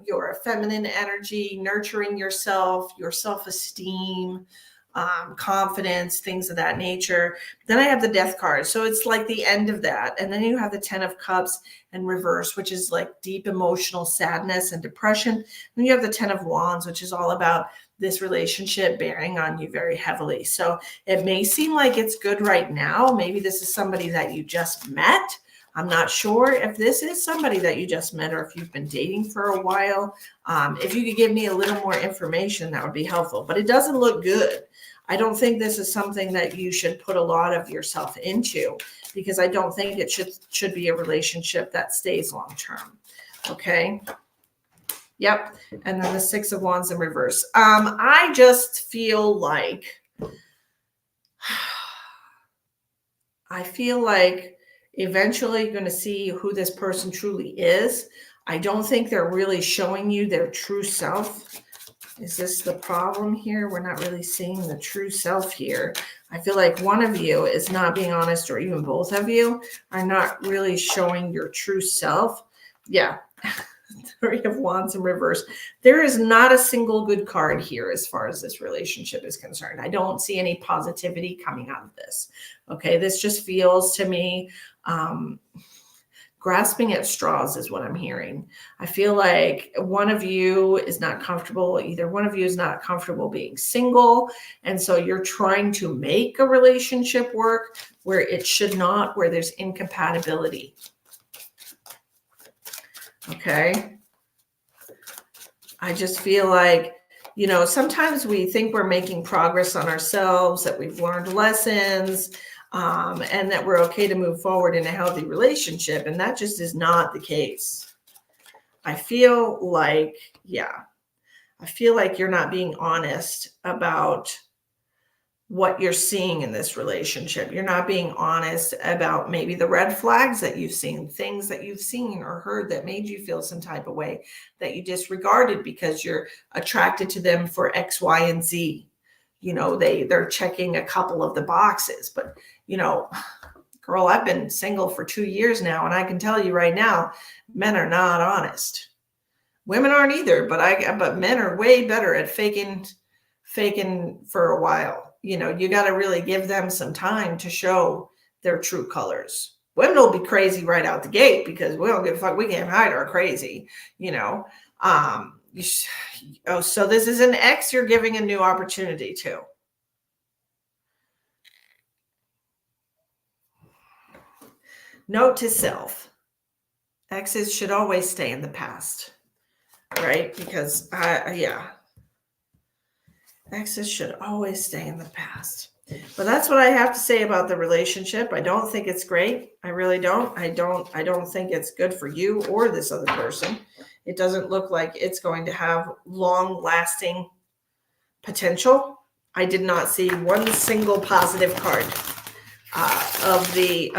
your feminine energy, nurturing yourself, your self-esteem, confidence, things of that nature. Then I have the Death card. So it's like the end of that. And then you have the 10 of Cups in reverse, which is like deep emotional sadness and depression. Then you have the 10 of Wands, which is all about this relationship bearing on you very heavily. So it may seem like it's good right now. Maybe this is somebody that you just met. I'm not sure if this is somebody that you just met or if you've been dating for a while. If you could give me a little more information, that would be helpful. But it doesn't look good. I don't think this is something that you should put a lot of yourself into, because I don't think it should be a relationship that stays long term. Okay. Yep. And then the 6 of Wands in reverse. I just feel like eventually you're going to see who this person truly is. I don't think they're really showing you their true self. Is this the problem here? We're not really seeing the true self here. I feel like one of you is not being honest, or even both of you are not really showing your true self. Yeah. 3 of Wands in reverse. There is not a single good card here as far as this relationship is concerned. I don't see any positivity coming out of this. Okay, this just feels to me grasping at straws is what I'm hearing. I feel like one of you is not comfortable. Either one of you is not comfortable being single. And so you're trying to make a relationship work where it should not, where there's incompatibility. Okay. I just feel like, you know, sometimes we think we're making progress on ourselves, that we've learned lessons, and that we're okay to move forward in a healthy relationship. And that just is not the case. I feel like, I feel like you're not being honest about what you're seeing in this relationship. You're not being honest about maybe the red flags that you've seen, things that you've seen or heard that made you feel some type of way that you disregarded because you're attracted to them for X, Y, and Z. You know, they're checking a couple of the boxes, but you know, girl, I've been single for 2 years now, and I can tell you right now, men are not honest. Women aren't either, but men are way better at faking for a while. You know, you got to really give them some time to show their true colors. Women will be crazy right out the gate because we don't give a fuck. We can't hide our crazy, you know. So this is an ex you're giving a new opportunity to. Note to self, exes should always stay in the past, right? Because, yeah, exes should always stay in the past. But that's what I have to say about the relationship. I don't think it's great. I really don't. I don't think it's good for you or this other person. It doesn't look like it's going to have long lasting potential. I did not see one single positive card of the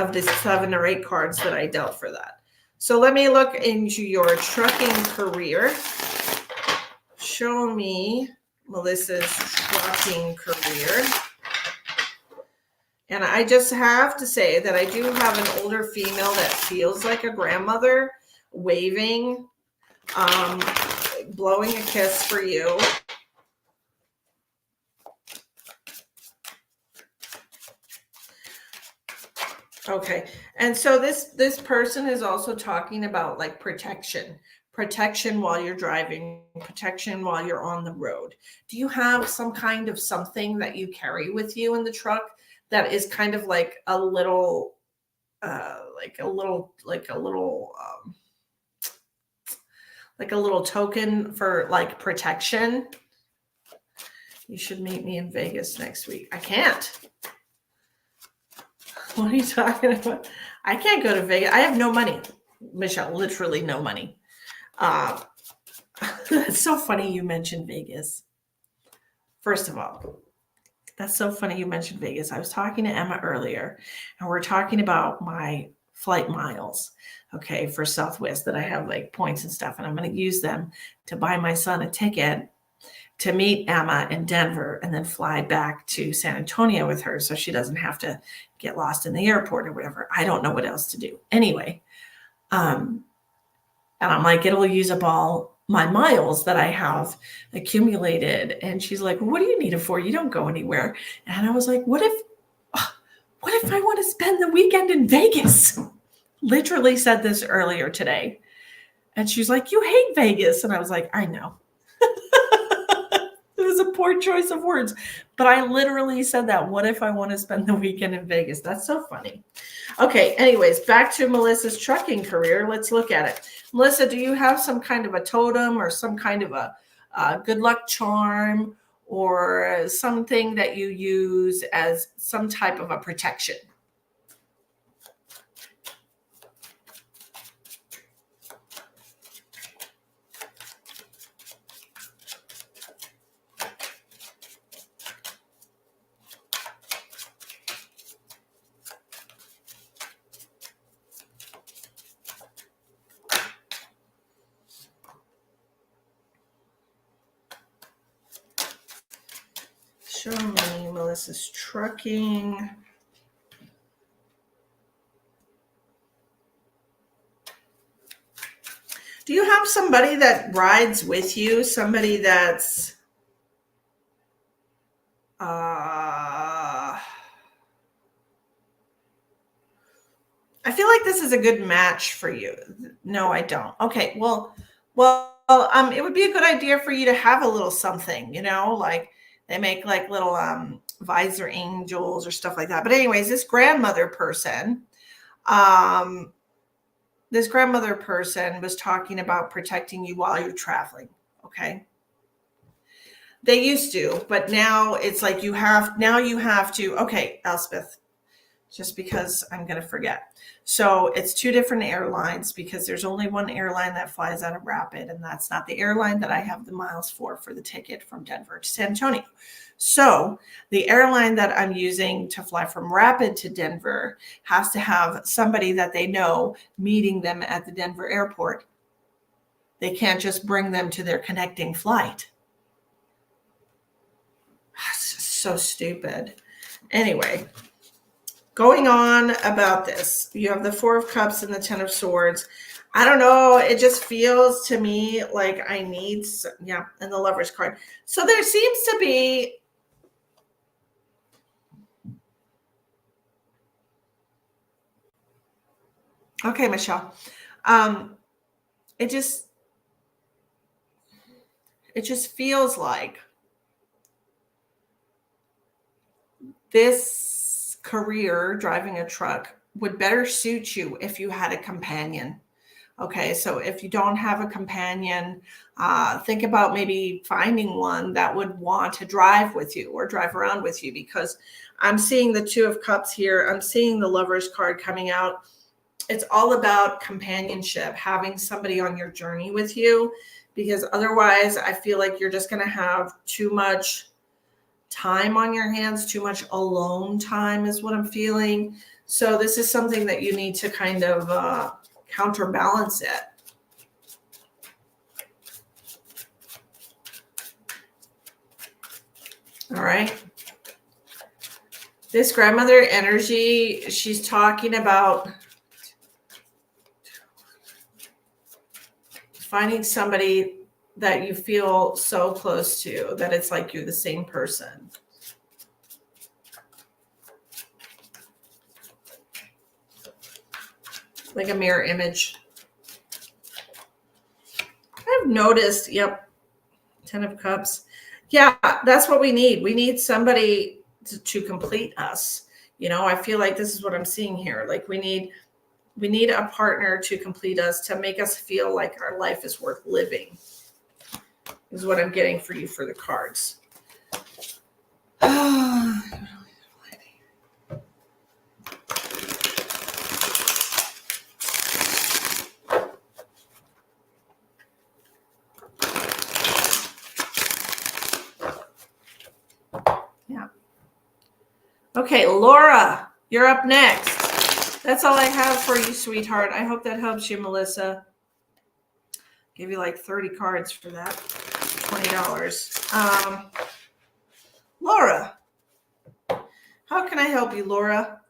7 or 8 cards that I dealt for that. So let me look into your trucking career. Show me Melissa's trucking career. And I just have to say that I do have an older female that feels like a grandmother, waving, blowing a kiss for you. Okay. And so this person is also talking about like protection while you're driving, protection while you're on the road. Do you have some kind of something that you carry with you in the truck that is kind of like a little token for like protection? You should meet me in Vegas next week. I can't. What are you talking about? I can't go to Vegas. I have no money, Michelle, literally no money. It's so funny you mentioned Vegas. First of all, that's so funny you mentioned Vegas. I was talking to Emma earlier, and we're talking about my flight miles, okay, for Southwest, that I have like points and stuff, and I'm going to use them to buy my son a ticket to meet Emma in Denver and then fly back to San Antonio with her so she doesn't have to get lost in the airport or whatever. I don't know what else to do. Anyway, and I'm like, it'll use up all my miles that I have accumulated. And she's like, what do you need it for? You don't go anywhere. And I was like, what if I want to spend the weekend in Vegas? Literally said this earlier today. And she's like, you hate Vegas. And I was like, I know. It was a poor choice of words, but I literally said that. What if I want to spend the weekend in Vegas? That's so funny. Okay. Anyways, back to Melissa's trucking career. Let's look at it. Melissa, do you have some kind of a totem or some kind of a good luck charm or something that you use as some type of a protection? Show me Melissa's trucking. Do you have somebody that rides with you? Somebody that's I feel like this is a good match for you. No, I don't. Okay, well, it would be a good idea for you to have a little something, like they make like little visor angels or stuff like that. But anyways, this grandmother person was talking about protecting you while you're traveling. Okay. They used to, but now it's like you have to, okay, Elspeth, just because I'm going to forget. So it's 2 different airlines because there's only one airline that flies out of Rapid, and that's not the airline that I have the miles for the ticket from Denver to San Antonio. So the airline that I'm using to fly from Rapid to Denver has to have somebody that they know meeting them at the Denver airport. They can't just bring them to their connecting flight. So stupid. Anyway, going on about this, you have the 4 of Cups and the 10 of Swords. I don't know. It just feels to me like I need, and the Lover's card. So there seems to be, okay, Michelle. It just feels like this career, driving a truck, would better suit you if you had a companion. Okay, so if you don't have a companion, think about maybe finding one that would want to drive with you or drive around with you, because I'm seeing the Two of Cups here. I'm seeing the Lover's card coming out. It's all about companionship, having somebody on your journey with you, because otherwise I feel like you're just going to have too much time on your hands, too much alone time is what I'm feeling. So this is something that you need to kind of counterbalance it. All right. This grandmother energy, she's talking about finding somebody that you feel so close to that it's like you're the same person. Like a mirror image. I've noticed, yep, 10 of Cups. Yeah, that's what we need. We need somebody to complete us. You know, I feel like this is what I'm seeing here. Like we need a partner to complete us, to make us feel like our life is worth living, is what I'm getting for you for the cards. Yeah. Okay, Laura, you're up next. That's all I have for you, sweetheart. I hope that helps you, Melissa. Give you like 30 cards for that. $20. Laura, how can I help you, Laura?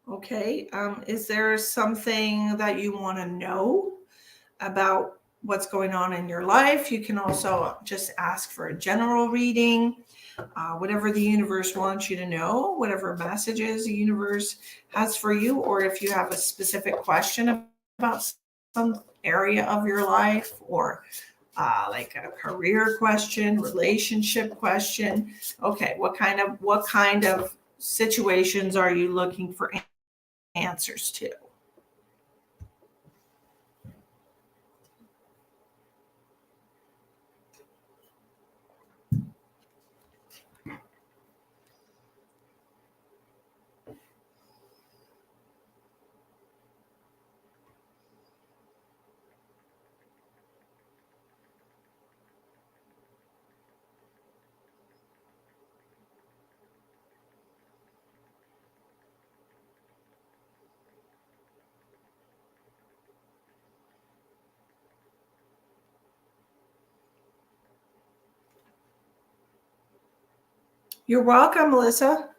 Okay. Is there something that you want to know about what's going on in your life? You can also just ask for a general reading, whatever the universe wants you to know, whatever messages the universe has for you, or if you have a specific question about some area of your life, or like a career question, relationship question. Okay, what kind of situations are you looking for answers to? You're welcome, Melissa.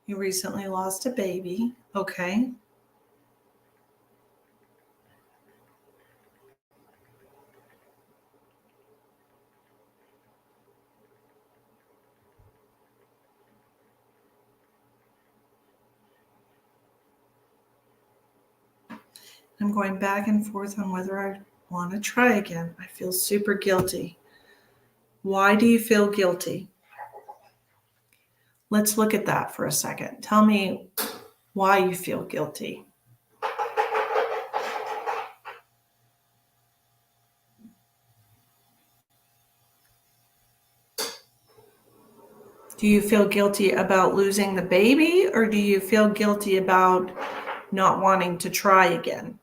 You recently lost a baby. Okay. I'm going back and forth on whether I want to try again. I feel super guilty. Why do you feel guilty? Let's look at that for a second. Tell me why you feel guilty. Do you feel guilty about losing the baby, or do you feel guilty about not wanting to try again.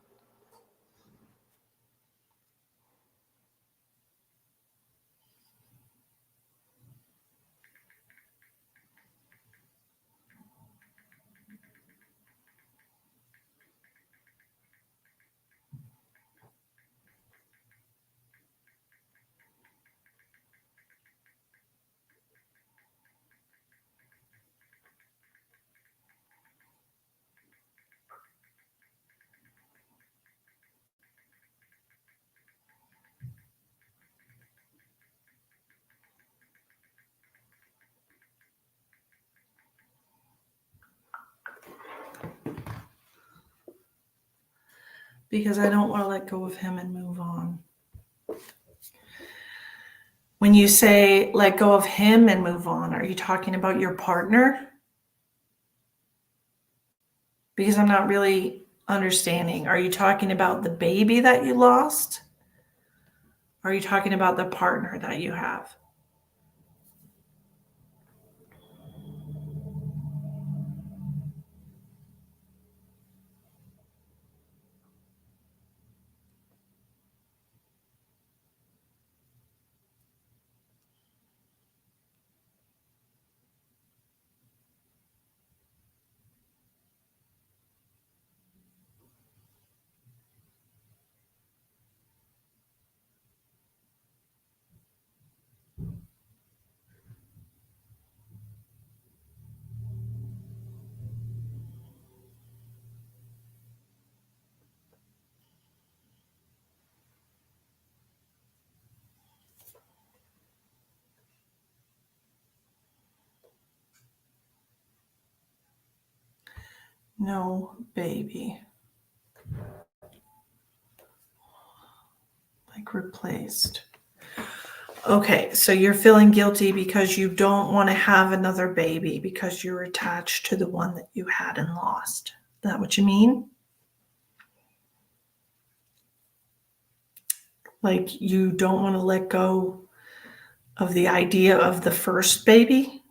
Because I don't want to let go of him and move on. When you say let go of him and move on, are you talking about your partner? Because I'm not really understanding. Are you talking about the baby that you lost? Are you talking about the partner that you have? No, baby. Like replaced. Okay, so you're feeling guilty because you don't want to have another baby because you're attached to the one that you had and lost. Is that what you mean? Like you don't want to let go of the idea of the first baby?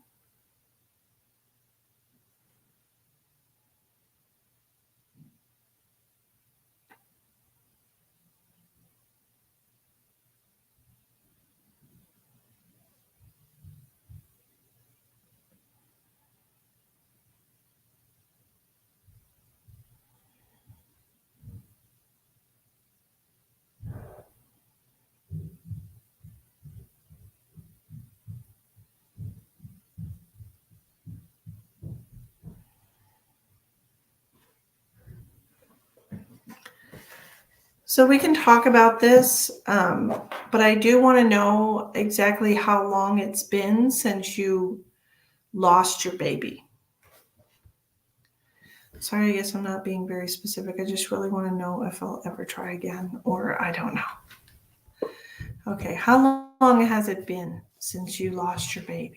So we can talk about this, but I do want to know exactly how long it's been since you lost your baby. Sorry, I guess I'm not being very specific. I just really want to know if I'll ever try again, or I don't know. Okay, how long has it been since you lost your baby?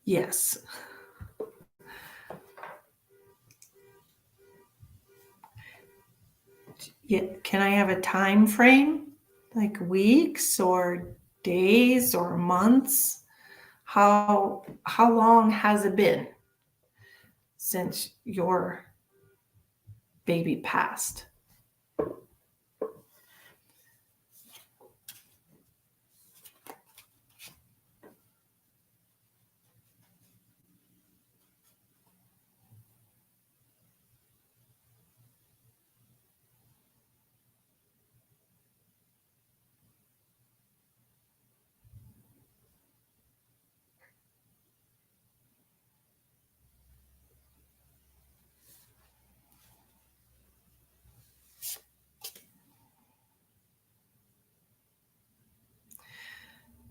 Yes. Yeah. Can I have a time frame? Like weeks or days or months? How long has it been since your baby passed?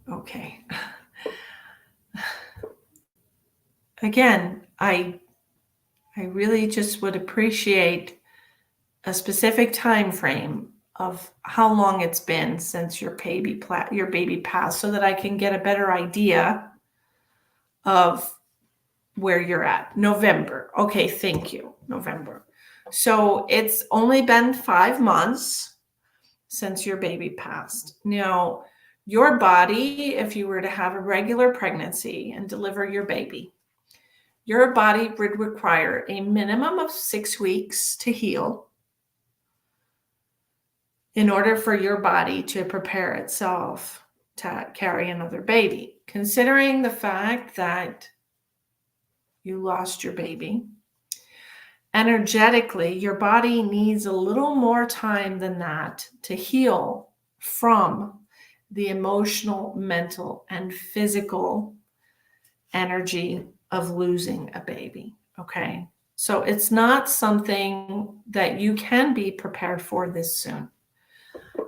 Okay. again, I really just would appreciate a specific time frame of how long it's been since your baby passed, so that I can get a better idea of where you're at. November. Okay, thank you. November. So it's only been 5 months since your baby passed. Now, your body, if you were to have a regular pregnancy and deliver your baby, your body would require a minimum of 6 weeks to heal in order for your body to prepare itself to carry another baby. Considering the fact that you lost your baby, energetically, your body needs a little more time than that to heal from the emotional, mental, and physical energy of losing a baby. Okay. So it's not something that you can be prepared for this soon.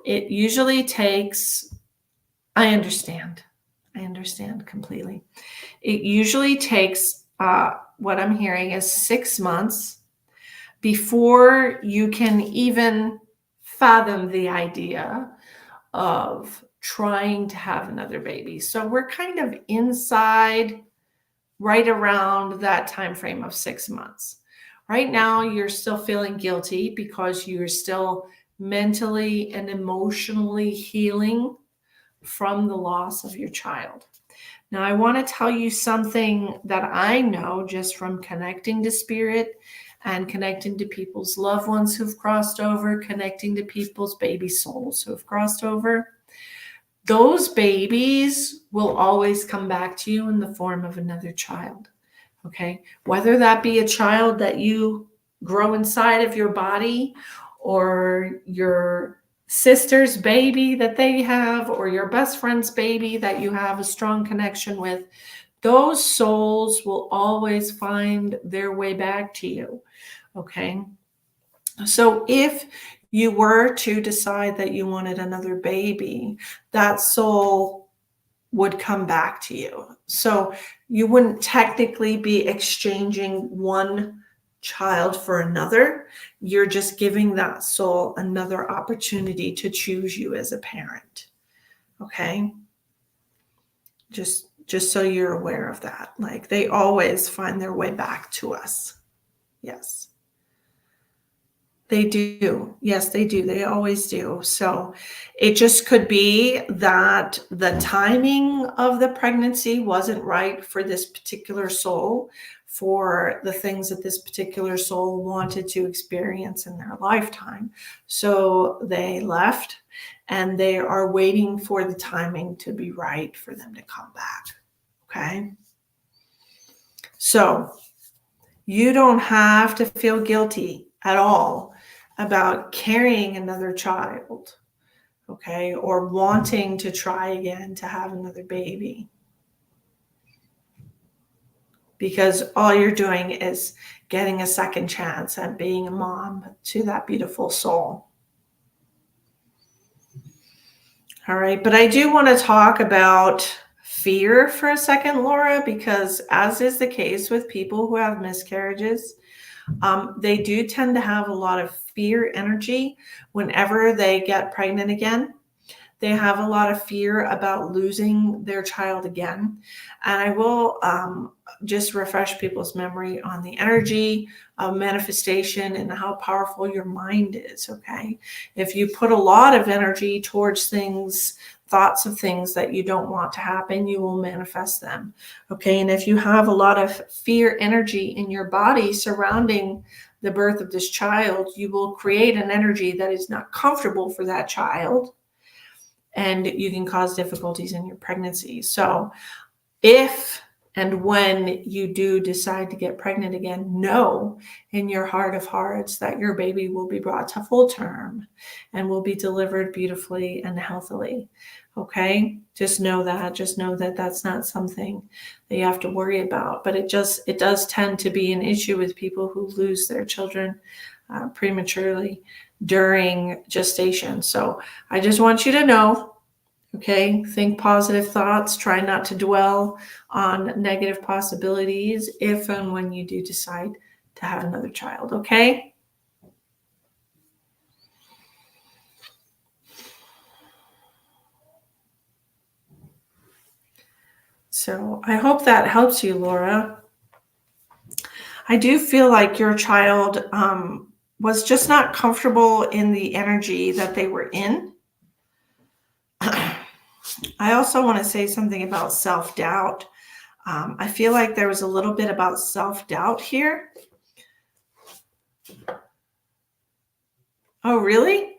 It usually takes, I understand completely. It usually takes, what I'm hearing is 6 months before you can even fathom the idea of trying to have another baby. So we're kind of inside right around that time frame of 6 months. Right now, you're still feeling guilty because you're still mentally and emotionally healing from the loss of your child. Now, I want to tell you something that I know just from connecting to spirit and connecting to people's loved ones who've crossed over, connecting to people's baby souls who've crossed over. Those babies will always come back to you in the form of another child, okay? Whether that be a child that you grow inside of your body, or your sister's baby that they have, or your best friend's baby that you have a strong connection with, those souls will always find their way back to you, okay? So if you were to decide that you wanted another baby, that soul would come back to you. So you wouldn't technically be exchanging one child for another. You're just giving that soul another opportunity to choose you as a parent. Okay? Just so you're aware of that. Like, they always find their way back to us. Yes. They do. Yes, they do. They always do. So it just could be that the timing of the pregnancy wasn't right for this particular soul, for the things that this particular soul wanted to experience in their lifetime. So they left, and they are waiting for the timing to be right for them to come back. Okay? So you don't have to feel guilty at all about carrying another child, okay, or wanting to try again to have another baby, because all you're doing is getting a second chance at being a mom to that beautiful soul. All right, but I do want to talk about fear for a second, Laura, because as is the case with people who have miscarriages, they do tend to have a lot of fear energy whenever they get pregnant again. They have a lot of fear about losing their child again. And I will just refresh people's memory on the energy of manifestation and how powerful your mind is, okay? If you put a lot of energy towards things, thoughts of things that you don't want to happen, you will manifest them, okay? And if you have a lot of fear energy in your body surrounding the birth of this child, you will create an energy that is not comfortable for that child, and you can cause difficulties in your pregnancy. So if and when you do decide to get pregnant again, know in your heart of hearts that your baby will be brought to full term and will be delivered beautifully and healthily. Okay? Just know that. Just know that that's not something that you have to worry about. But it does tend to be an issue with people who lose their children prematurely during gestation. So I just want you to know Okay, think positive thoughts. Try not to dwell on negative possibilities if and when you do decide to have another child. Okay. So I hope that helps you, Laura. I do feel like your child was just not comfortable in the energy that they were in. I also want to say something about self-doubt. I feel like there was a little bit about self-doubt here. Oh, really?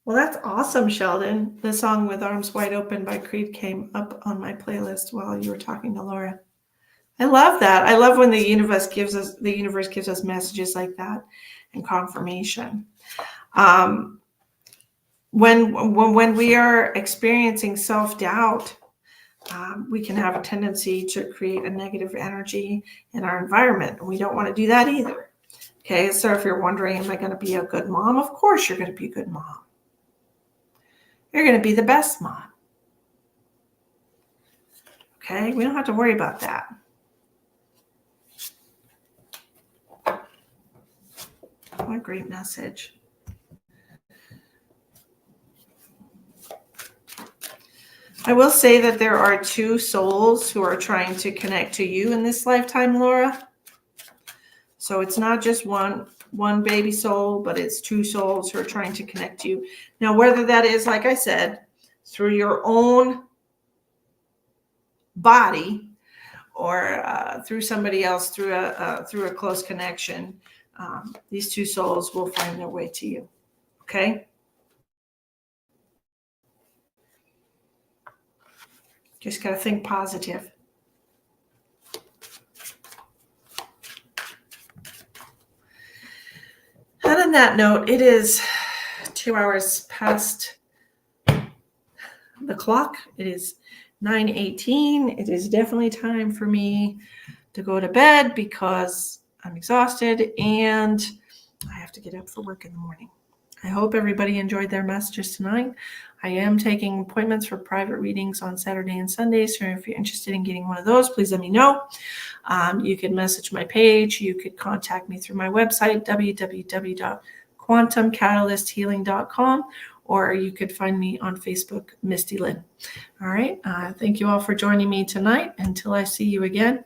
Well, that's awesome, Sheldon. The song With Arms Wide Open by Creed came up on my playlist while you were talking to Laura. I love that. I love when the universe gives us messages like that and confirmation. When we are experiencing self-doubt, we can have a tendency to create a negative energy in our environment. And we don't want to do that either. Okay, so if you're wondering, am I going to be a good mom? Of course you're going to be a good mom. You're going to be the best mom. Okay, we don't have to worry about that. What a great message. I will say that there are two souls who are trying to connect to you in this lifetime, Laura. So it's not just one baby soul, but it's two souls who are trying to connect to you. Now, whether that is, like I said, through your own body or through somebody else, through a close connection, these two souls will find their way to you. Okay? Just got to think positive. And on that note, it is 2 hours past the clock. It is 9:18. It is definitely time for me to go to bed because I'm exhausted and I have to get up for work in the morning. I hope everybody enjoyed their messages tonight. I am taking appointments for private readings on Saturday and Sunday. So if you're interested in getting one of those, please let me know. You can message my page. You could contact me through my website, www.quantumcatalysthealing.com, or you could find me on Facebook, Misty Lynn. All right. Thank you all for joining me tonight. Until I see you again,